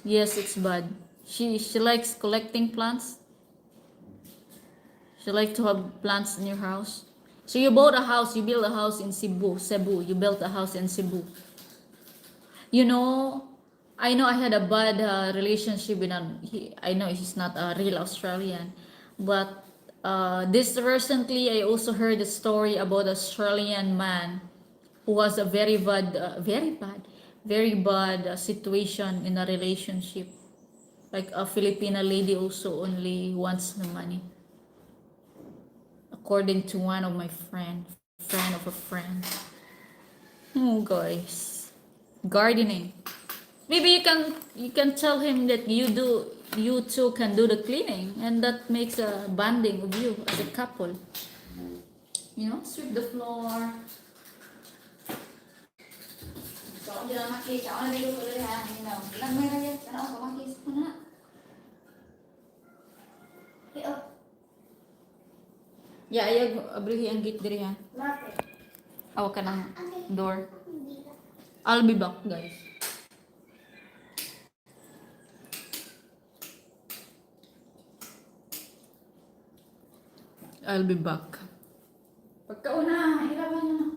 Yes, it's bad. She likes collecting plants. She likes to have plants in your house. So you bought a house, you built a house in Cebu. You built a house in Cebu. You know, I know I had a bad relationship with I know he's not a real Australian, but this recently I also heard a story about an Australian man who was a very bad situation in a relationship. Like a Filipina lady also only wants the money, according to one of my friend of a friend. Oh, guys, gardening. Maybe you can tell him that you two can do the cleaning, and that makes a bonding of you as a couple. You know, sweep the floor. So, jangan makis. Ako na dito ulit ha. You know, ilang may na yan. Sana ako makis ko na. Okay, oh. Yeah, ayag abrihi ang gate diri ha. Bakit? Awak ka ng door. I'll be back, guys. I'll be back. Pagkauna, ilaban nyo na.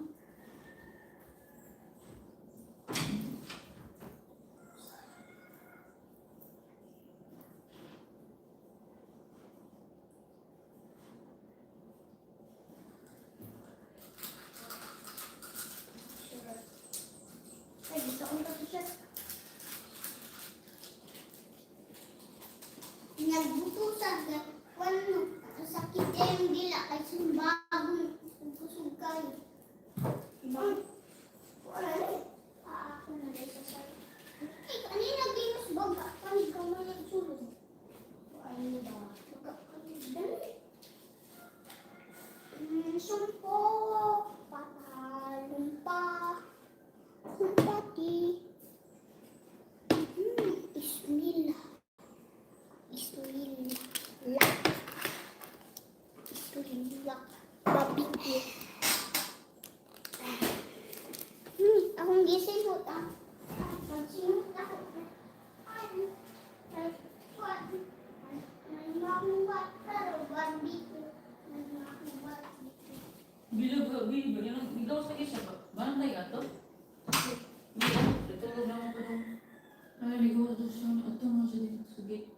Ay, gusto kong tapos. Nagbutusan ka. Ano? Sakit yung dila kasi bagong kusog kayo. Wala rin. Ako na rin sa sayo. Kanina ginos baga. Kani ka man nagsulog. Ano ba? Dali. Sumpo. Patalumpa. Sumpati. Bismillah. Bismillah. Bismillah. Babiki. Akong gising mo ta. Pagsimot ako. May makuha pero babiki. May makuha. Bigaw sa isa ba? Barangay ato? Bigaw, tutulog lang ako doon. Ay, bigaw ato siya. Ato mo siya dito sa gate.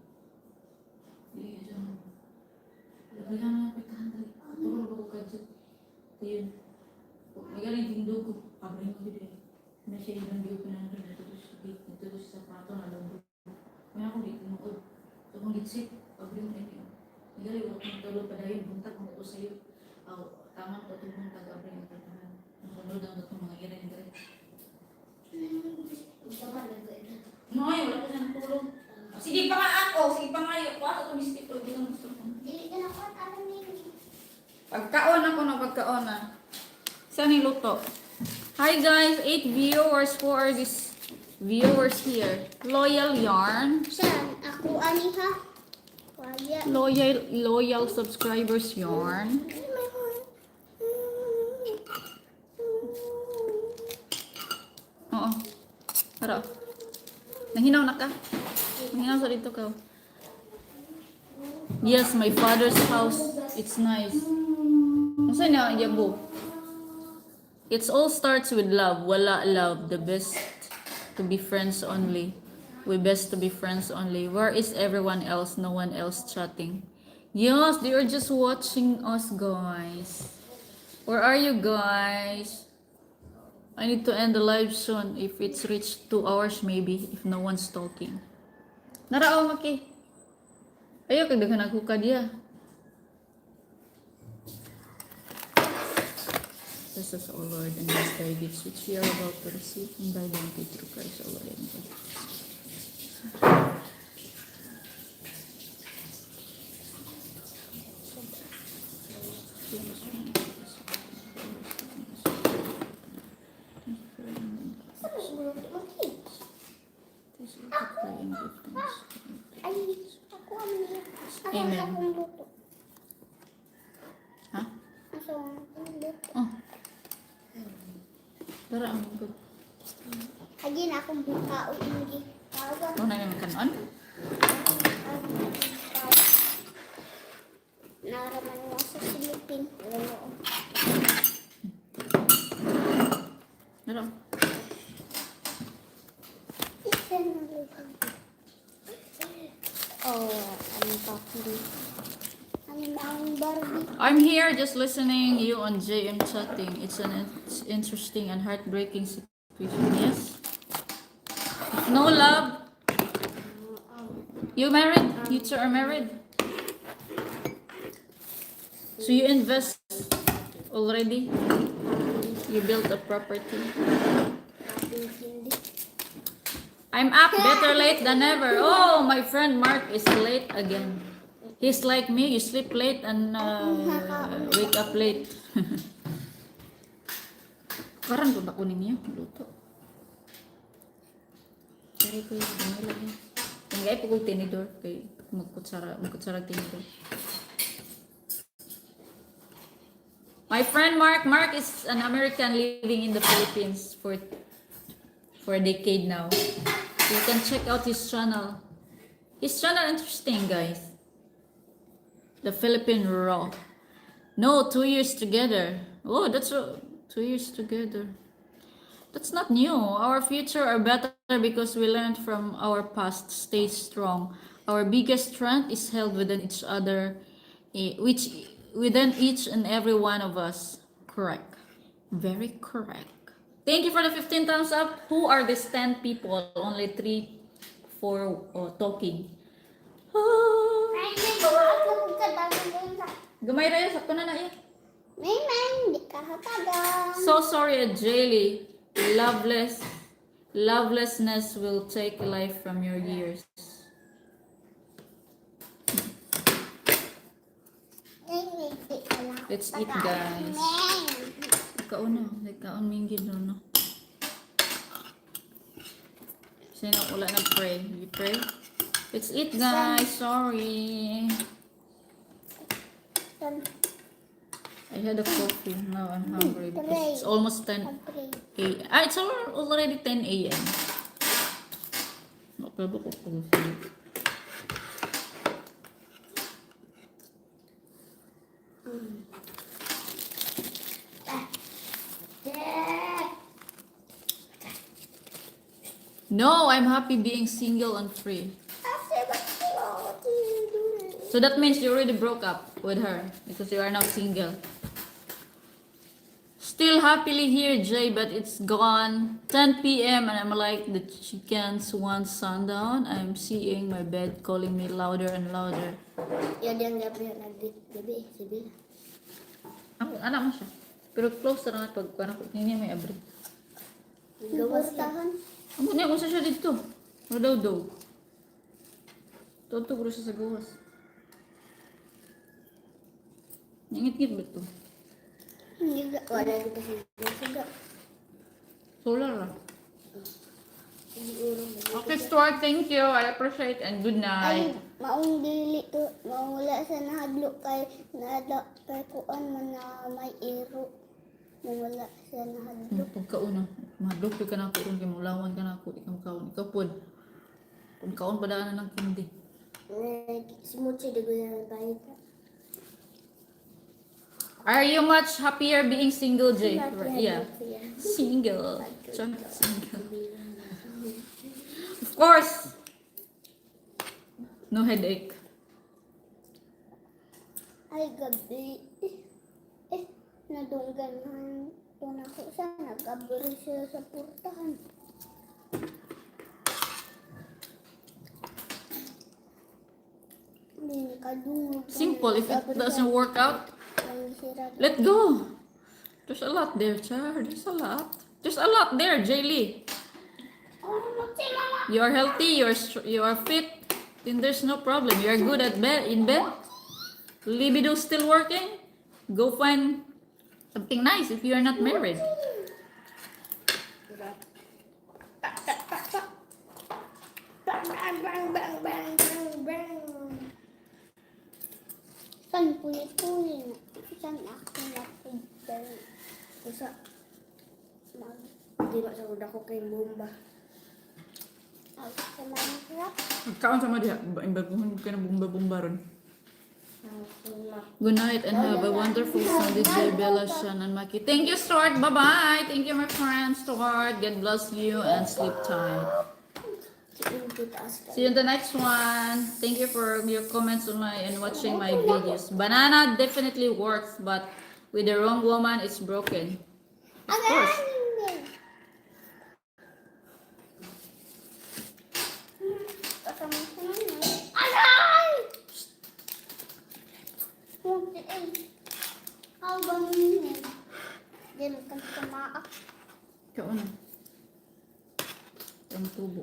Hindi, dyan. Lagyan na yung pagkahan dali. Tulog ako ka dyan. Ayun. May galing tindog ko. Abray mo dito. Masih ibang view ko na dito sa sapato na loob. Kaya ako dito nukod. So kung ditsit, pag yung inyo. Igali ko kung tulo pa dahil buntak mo ko sa'yo. Tama ko itong buntag abri ng tatahan. Masunod ang itong mga irin dire. Noy, wala ko siya natulog. Sige pa nga ako, sige pa nga yun. Wala itong mistik ko, hindi lang gusto ko. Dili ka na ko at alam niyo. Pagkaon ako na pagkaon na. Saan yung luto? Hi guys, 8 viewers. Who are these viewers here? Loyal Yarn. Saan? Ako ani ha? Waya. Loyal subscribers Yarn. Oo. Para. Nahinaw na ka? Nahinaw sa dito ka. Yes, my father's house. It's nice. Saan na yabo? It all starts with love. Wala love. The best to be friends only. We best to be friends only. Where is everyone else? No one else chatting. Yes, they are just watching us, guys. Where are you guys? I need to end the live soon. If it's reached 2 hours maybe. If no one's talking. Narao maki. Ayaw kag daghan naghuka diya. This is our Lord and His very gifts which we are about to receive and by them through Christ our Lord and God. Ay, ako ani. Amen. Akong luto. Ha? Asa akong luto. Oh. Tara ang good. Agi na akong bukaon hindi. Tawagan. Oh, na naman kanon? Naraman mo sa silipin. Oo. Tara. Oh, I'm talking. I'm Barbie. I'm here just listening you on JM chatting. It's interesting and heartbreaking situation. Yes. If no love. You married? You two are married? So you invest already? You built a property? I'm up, better late than never. Oh, my friend Mark is late again. He's like me, you sleep late and wake up late. Karan ko ba kunin niya? Luto. Kaya ko yung dumi lagi. Tingay po kong tinidor. Kaya magkutsara tinidor. My friend Mark is an American living in the Philippines for a decade now. You can check out his channel. His channel interesting, guys. The Philippine Raw. No, 2 years together. Oh, that's 2 years together. That's not new. Our future are better because we learned from our past. Stay strong. Our biggest strength is held within each other, which within each and every one of us. Correct. Very correct. Thank you for the 15 thumbs up. Who are these 10 people? Only 3, 4 talking. Ay, may ako ka dagan. Gamay rin, sakto na na eh. May hindi ka hatagan. So sorry, Jaylee. Lovelessness will take life from your years. Let's eat, guys. Kaon minggid no. Sino wala nag-pray? You pray? Let's eat, guys. Sorry. I had a coffee. Now I'm hungry because it's almost 10 a.m. It's already 10 a.m. Nakaba ko coffee. No, I'm happy being single and free. So that means you already broke up with her because you are now single. Still happily here, Jay, but it's gone. 10 p.m. and I'm like the chickens once sundown. I'm seeing my bed calling me louder and louder. Yun yung gabi, si Bella. Ako, anak mo siya. Pero close na nga pag parang niya may abri. Gawas tahan. Amo niya kung siya dito. Ano daw. Tonto bro siya sa gawas. Ngit-ngit ba ito? Hindi ka, wala dito si Bella. Solar lang. Siguro. Okay, Stuart, thank you. I appreciate and good Ay, night. maong dili to, maula sa nahadlo kay nada kay kuan man na may iro. Wala sa nahadlo. Pagkauna, mahadlok ka na ako, kung mulawan ka na ako, ikaw kaon. Ikaw po, kung kaon pa daan na ng kundi. Si Muchi de gulan kahit. Are you much happier being single, Jay? Not Yeah. yet. Single. Chunk single. Of course. No headache. Ay gabi. Nadungganan to na ko sa nagabri siya sa purtahan. Hindi kadungog. Simple. If it doesn't work out, let go. There's a lot there, Char. There's a lot. There's a lot there, Jay Lee. You are healthy. You are fit. Then there's no problem. You are good at bed in bed. Libido still working. Go find something nice if you are not married. Bang, bang, bang, bang, bang, bang. San pulit-pulit na. San ako napigdal. Isa. Hindi ba sa ko kay bomba. Ay, sa mga hirap. Kaon sama dia. Imbaguhan ka na bumba-bumba ron. Good night and have a wonderful Sunday, Jay, Bella, Shan, and Maki. Thank you, Stuart. Bye-bye. Thank you, my friend, Stuart. God bless you and sleep tight. See you in the next one. Thank you for your comments on my and watching my videos. Banana definitely works, but with the wrong woman, it's broken. Of course. Ikaw ano? Ang tubo.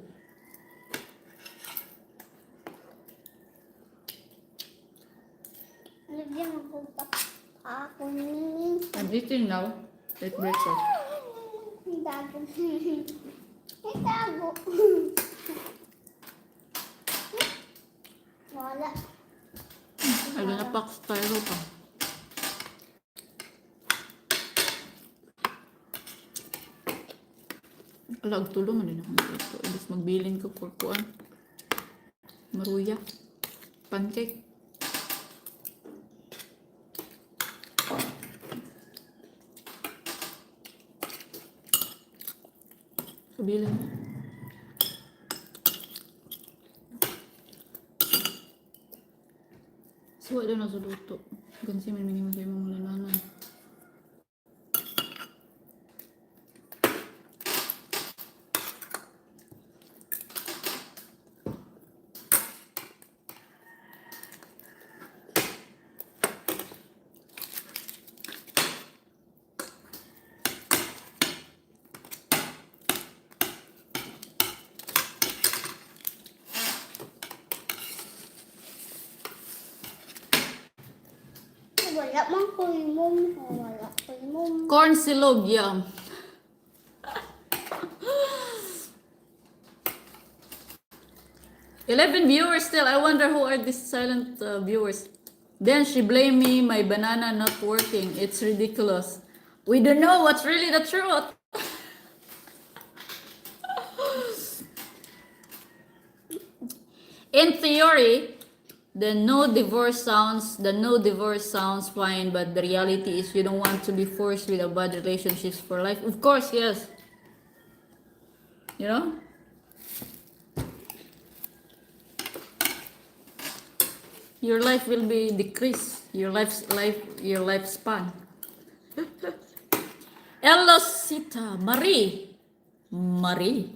I'm eating now. Take breakfast. Wala. Ay, ganapak styro pa. Alag tulungan din ako dito. Ibig magbilin ko for kuan. Maruya. Pancake. Kabilin. Suwa doon na sa luto. Gansi may minimum sa imong lalanan. Wala man ko imong. Wala ko imong. Corn silog, yum. $11 viewers still. I wonder who are these silent viewers. Then she blamed me, my banana not working. It's ridiculous. We don't know what's really the truth. In theory, the no divorce sounds fine, but the reality is you don't want to be forced with a bad relationships for life. Of course, yes. You know? Your life will be decreased. Your lifespan. Elosita Marie. Marie.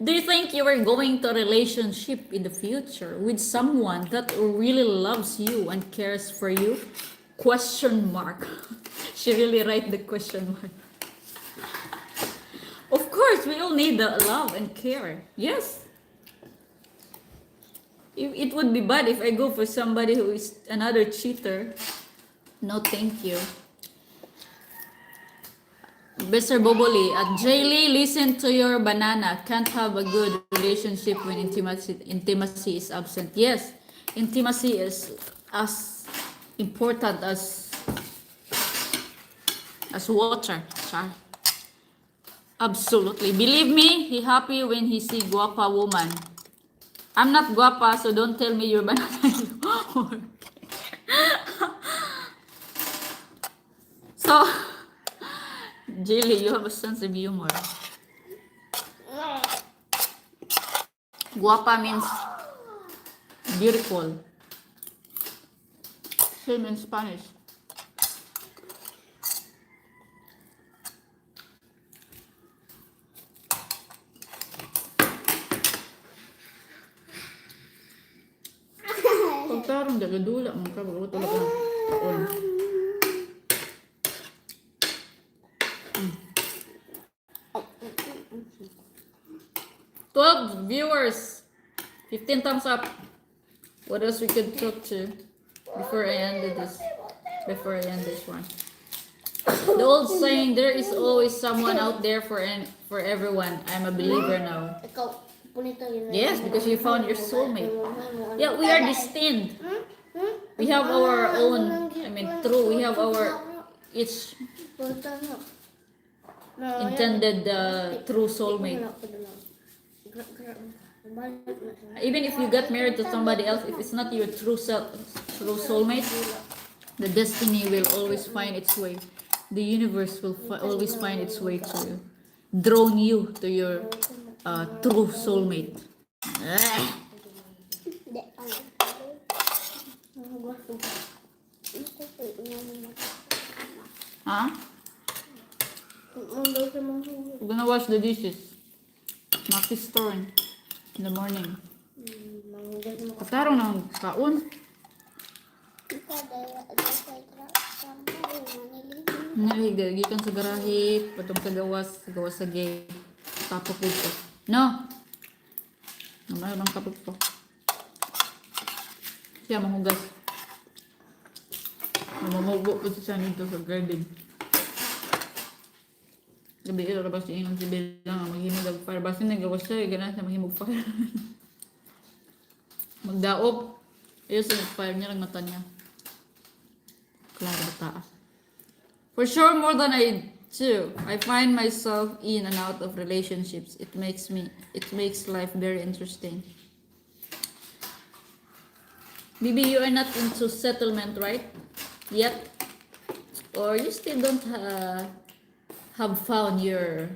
Do you think you are going to a relationship in the future with someone that really loves you and cares for you? Question mark. She really write the question mark. Of course, we all need the love and care. Yes. It would be bad if I go for somebody who is another cheater. No, thank you. Mr. Boboli, at Jaylee, listen to your banana. Can't have a good relationship when intimacy is absent. Yes, intimacy is as important as water. Char. Absolutely. Believe me, he happy when he see guapa woman. I'm not guapa, so don't tell me you're banana. So, Jilly, you have a sense of humor. Guapa means beautiful. Same in Spanish. Pagtarong dagadula mo ka, bago talaga taon. 12 viewers, 15 thumbs up. What else we could talk to before I end this one? The old saying, there is always someone out there for everyone. I'm a believer now. Yes, because you found your soulmate. Yeah, we are destined. We have our own, we have our each intended true soulmate. Even if you get married to somebody else, if it's not your true soulmate, the destiny will always find its way. The universe will always find its way to draw you to your true soulmate. Huh? We're gonna wash the dishes. Maxis turn in the morning. Katarong ng kaon. Gikan sa garahe, patong gawas sa gate. Tapok dito. No. Namay bang tapok po. Siya mahugas. Mamugo po siya nito sa garden. Gabi ito labas yung inang sibil lang maghimog ang fire. Basta nagawas siya, ganahan siya maghimog fire. Magdaop. Ayos yung fire niya lang mata niya. Klaro bata. For sure, more than I do. I find myself in and out of relationships. It makes life very interesting. Maybe you are not into settlement, right? Yet? Or you still don't have found your,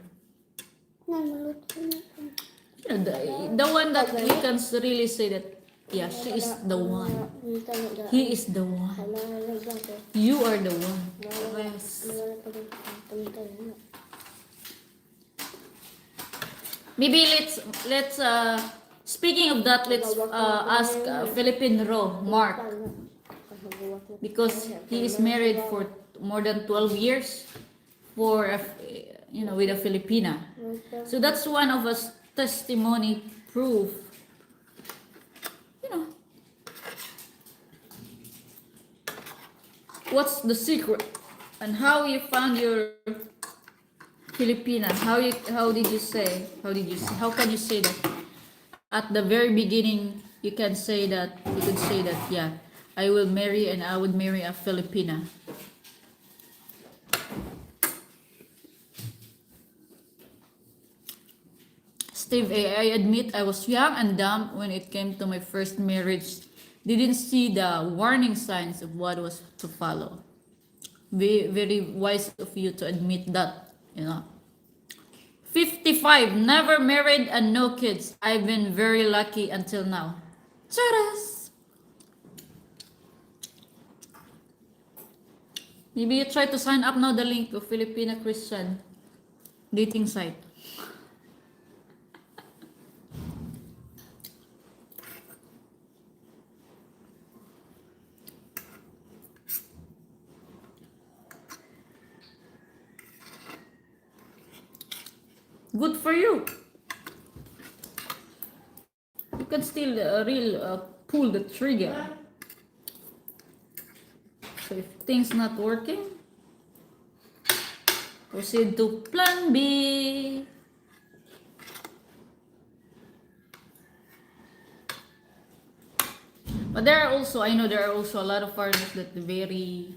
the one that you can really say that, yeah, she is the one. He is the one. You are the one. Yes. Maybe let's speaking of that, let's ask Philippine Ro, Mark, because he is married for more than 12 years for with a Filipina. So that's one of us testimony proof. What's the secret and how you found your Filipina? How can you say that at the very beginning you could say that yeah, I will marry and I would marry a Filipina. Steve, I admit I was young and dumb when it came to my first marriage. Didn't see the warning signs of what was to follow. Very wise of you to admit that, 55, never married and no kids. I've been very lucky until now. Charas! Maybe you try to sign up now the link to Filipina Christian dating site. Good for you. You can still pull the trigger. So if things not working, proceed to plan B. But there are also, I know there are also a lot of foreigners that very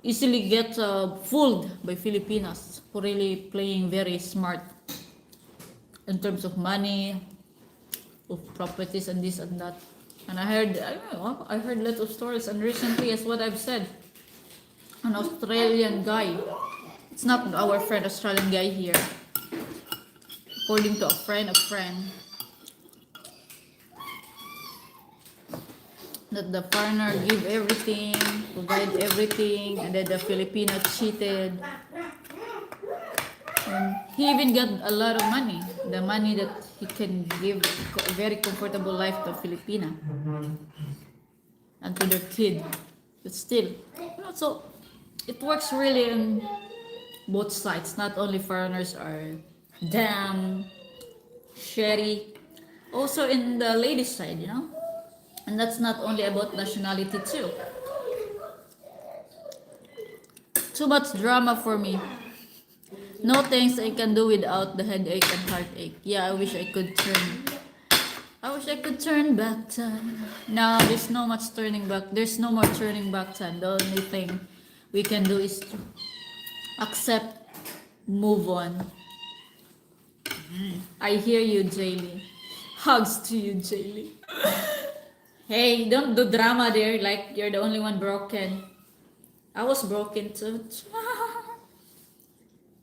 easily get fooled by Filipinas who really playing very smart in terms of money, of properties and this and that. And I heard a lot of stories, and recently, as what I've said, an Australian guy. It's not our friend Australian guy here. According to a friend, that the foreigner give everything, provide everything, and then the Filipino cheated. And he even got a lot of money. The money that he can give a very comfortable life to Filipina and to their kid. But still, so it works really on both sides. Not only foreigners are damn shitty, also in the ladies' side, And that's not only about nationality too. Too much drama for me. No things I can do without the headache and heartache. Yeah, I wish I could turn back time. No, there's no much turning back. There's no more turning back time. The only thing we can do is to accept, move on. I hear you, Jaylee. Hugs to you, Jaylee. Hey, don't do drama there like you're the only one broken. I was broken too.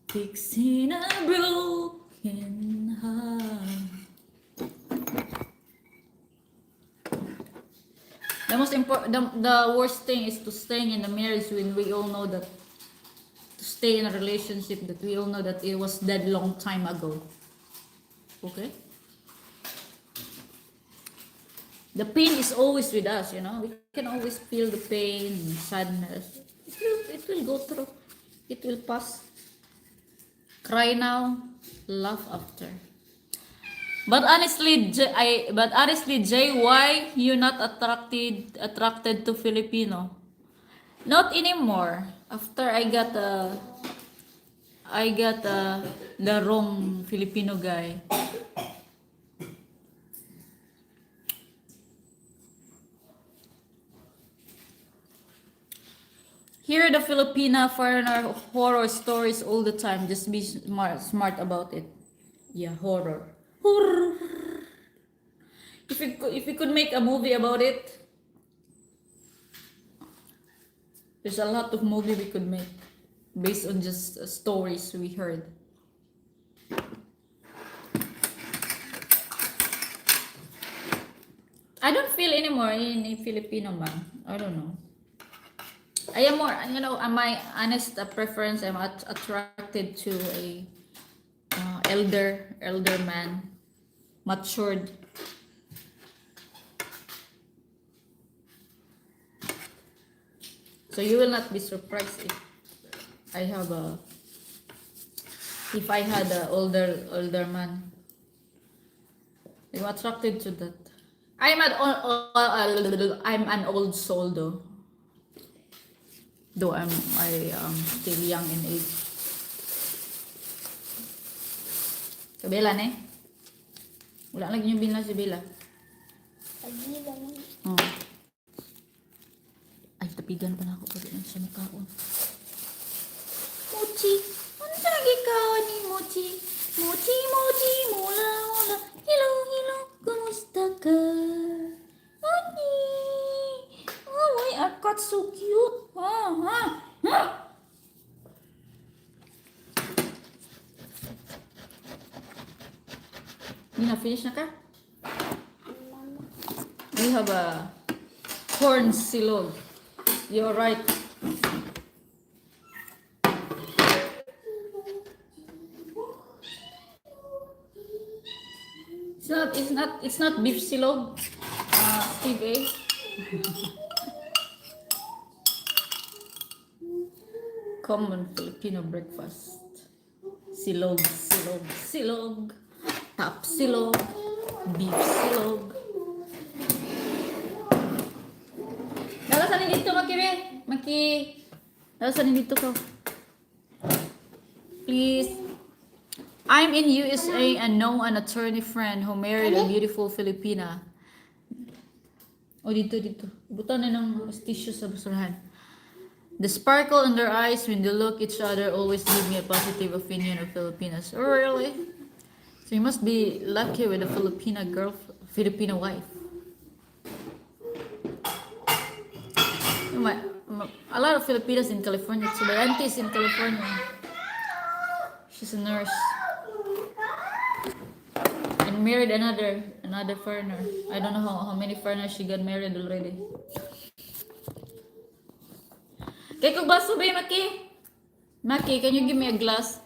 Fixing a broken heart. The most important, the worst thing is to staying in a marriage when we all know that, to stay in a relationship that we all know that it was dead long time ago. Okay? The pain is always with us, We can always feel the pain, sadness. It will go through. It will pass. Cry now, laugh after. But honestly, Jay, why you not attracted to Filipino? Not anymore. After I got the wrong Filipino guy. Hear the Filipina foreigner horror stories all the time. Just be smart about it. Yeah, horror. Horror. If we could make a movie about it, there's a lot of movie we could make based on just stories we heard. I don't feel anymore in a Filipino man. I don't know. I am more, my honest preference, I'm attracted to a elder man, matured. So you will not be surprised if I had an older man. I'm attracted to that. I'm an old soul though. Though I am still young in age. So Bella ne? Wala lagi yung binla si Bella. Lagi lang. Oh. Ay, tapigan pa na ako pwede lang siya makaon. Mochi! Ano sa lagi ka ni Mochi? Mochi, Mochi, mula, mula. Hello, hello, kumusta ka? Honey! Oh, my cat so cute. Hindi na, finish na ka? We have a corn silog. You're right. It's not beef silog. Steve, eh? Common Filipino breakfast. Silog, silog, silog. Tap silog. Beef silog. Dalasan dito, Maki. Dalasan dito ko. Please. I'm in USA and know an attorney friend who married a beautiful Filipina. Oh, dito. Ibutan na ng tissue sa basurahan. The sparkle in their eyes when they look each other always give me a positive opinion of Filipinas. Oh, really? So you must be lucky with a Filipino wife. A lot of Filipinas in California. So my auntie is in California. She's a nurse. And married another foreigner. I don't know how many foreigners she got married already. Kaya kung baso ba yung Maki, can you give me a glass?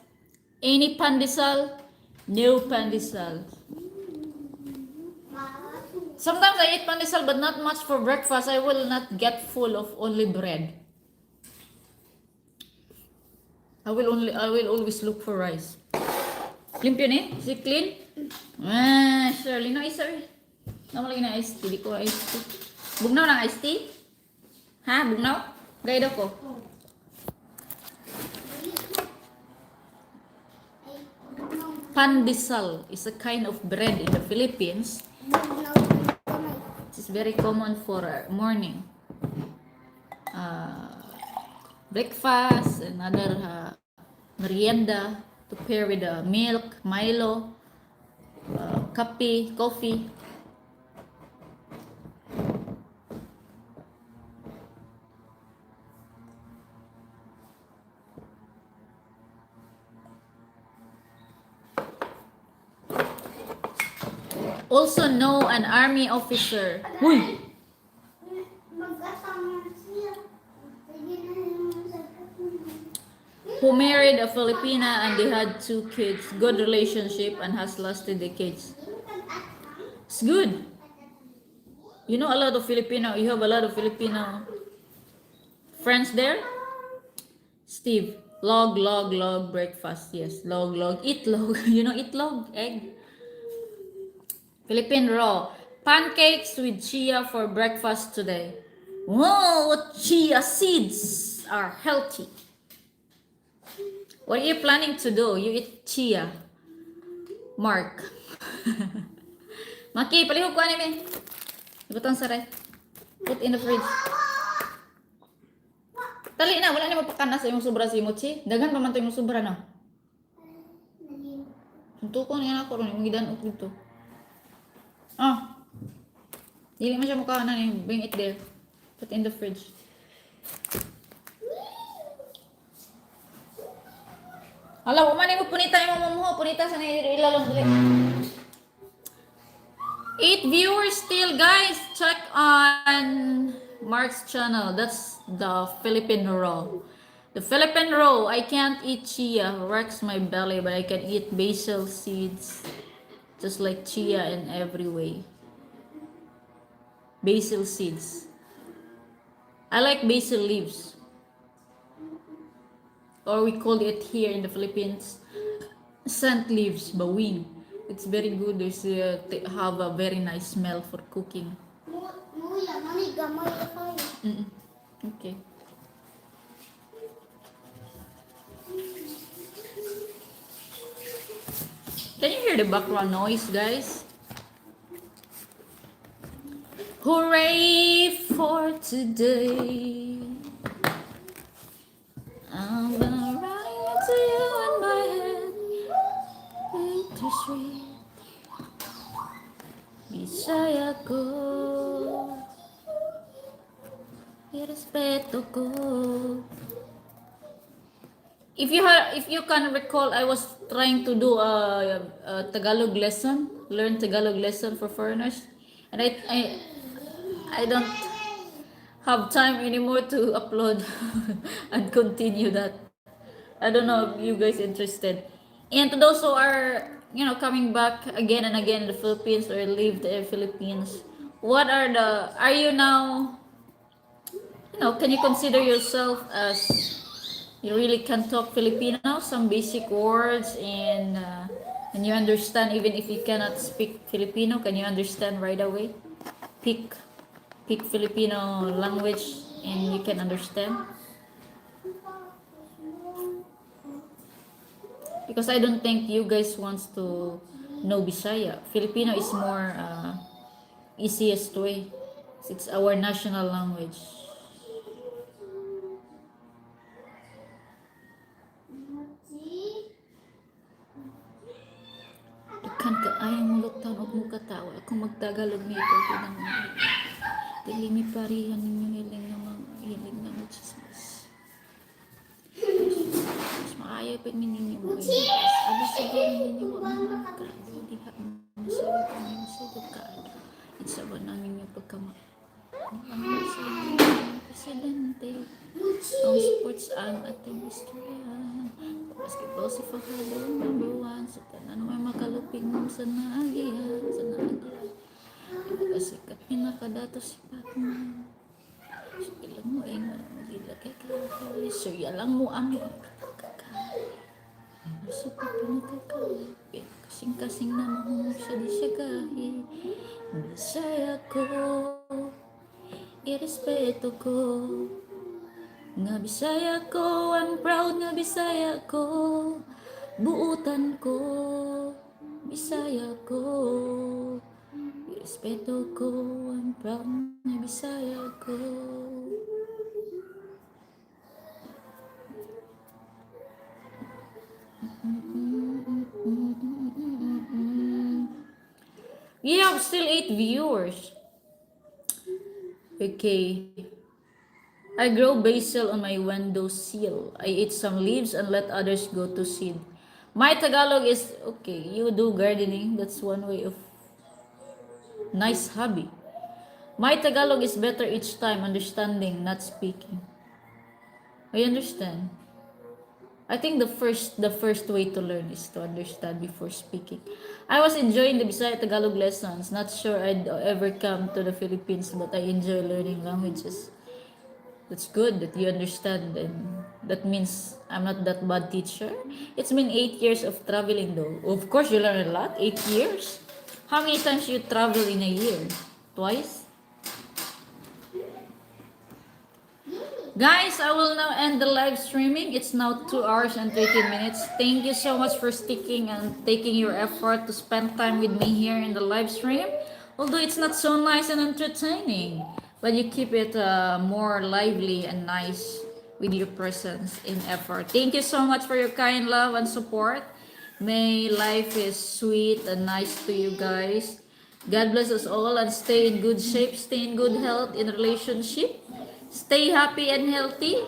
Any pandesal? No pandesal. Sometimes I eat pandesal but not much for breakfast. I will not get full of only bread. I will always look for rice. Limpyo ni? Is it clean? Surely no isa eh. Naman lagi na iced tea. Di ko iced tea. Bugnaw ng iced tea? Ha? Bugnaw? Gaya daw ko. Pandesal is a kind of bread in the Philippines. It's very common for morning. Breakfast, another merienda to pair with milk, Milo, coffee. Also know an army officer. Uy! Who married a Filipina and they had 2 kids. Good relationship and has lasted decades. It's good. You know you have a lot of Filipino friends there? Steve, log breakfast. Yes, log. Eat log. You know eat log? Egg. Philippine raw. Pancakes with chia for breakfast today. Whoa, chia seeds are healthy. What are you planning to do? You eat chia. Mark. Maki, palihog ko anime. Ibutang saray. Put in the fridge. Tali na, wala na mapakana sa imong sobra si Mochi. Dagan pa man to imong sobra na. Tuntukon yan ako ron, imong gidanok dito. Dili man siya mukha na ni. Bring it there. Put in the fridge. Hala, umani mo punita yung mumuho. Punita sa ilalong dili. 8 viewers still, guys. Check on Mark's channel. That's the Philippine roll. The Philippine roll. I can't eat chia. Wrecks my belly, but I can eat basil seeds. Just like chia in every way. Basil seeds. I like basil leaves. Or we call it here in the Philippines scent leaves, bawing. It's very good. There's have a very nice smell for cooking. Okay. Can you hear the background noise, guys? Hooray for today. I'm gonna run into you in my head. Bittersweet. Bisaya ko. Irespeto ko. If you can recall, I was trying to do a Tagalog lesson, learn Tagalog lesson for foreigners, and I don't have time anymore to upload and continue that. I don't know if you guys interested. And to those who are, coming back again and again in the Philippines or leave the Philippines, are you now, can you consider yourself as you really can talk Filipino, some basic words, and you understand even if you cannot speak Filipino, can you understand right away? Pick pick Filipino language and you can understand. Because I don't think you guys wants to know Bisaya. Filipino is more easiest way. It's our national language. Daghan ka ayang muluktan og mukatawa. Kung magtagalog mi ito, tinang dili mi parihan ninyo hiling nga mga hiling nga mo chismis. Mas maayo pa ninyo mga chismis. Ano siguro ninyo mga grabe diha masabi pa ninyo sa dukaan. Itsa ba namin yung pagkama. Ang presidente. Ang sports ang ating istorya. Basketball si Fakado, #1 sa tanan may makalupig mo sa naagihan, Pinakasikat, pinakadato si Batman. So, ilang mo ay magila kay kakay. So, yalang mo ang kakay. So, pinakakay. Kasing-kasing na mo siya di siya kahit. Bisaya ko, irespeto ko. Nga Bisaya ko, I'm proud nga Bisaya ko. Buutan ko, Bisaya ko. Respeto ko, I'm proud nga Bisaya ko. We have still 8 viewers. Okay. I grow basil on my windowsill. I eat some leaves and let others go to seed. My Tagalog is okay. You do gardening. That's one way of nice hobby. My Tagalog is better each time understanding, not speaking. I understand. I think the first way to learn is to understand before speaking. I was enjoying the Bisaya Tagalog lessons. Not sure I'd ever come to the Philippines, but I enjoy learning languages. That's good that you understand, and that means I'm not that bad teacher. It's been 8 years of traveling though. Of course you learn a lot. 8 years. How many times you travel in a year? Twice? Guys, I will now end the live streaming. It's now 2 hours and 30 minutes. Thank you so much for sticking and taking your effort to spend time with me here in the live stream. Although it's not so nice and entertaining, but you keep it more lively and nice with your presence and effort. Thank you so much for your kind love and support. May life is sweet and nice to you guys. God bless us all and stay in good shape, stay in good health in relationship. Stay happy and healthy.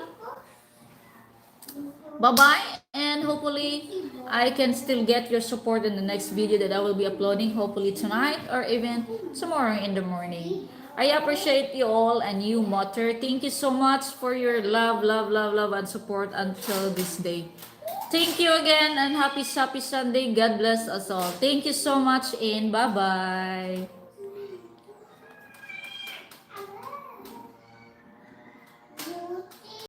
Bye-bye. And hopefully, I can still get your support in the next video that I will be uploading. Hopefully tonight or even tomorrow in the morning. I appreciate you all and you, Motor. Thank you so much for your love, and support until this day. Thank you again and happy Sunday. God bless us all. Thank you so much and bye-bye.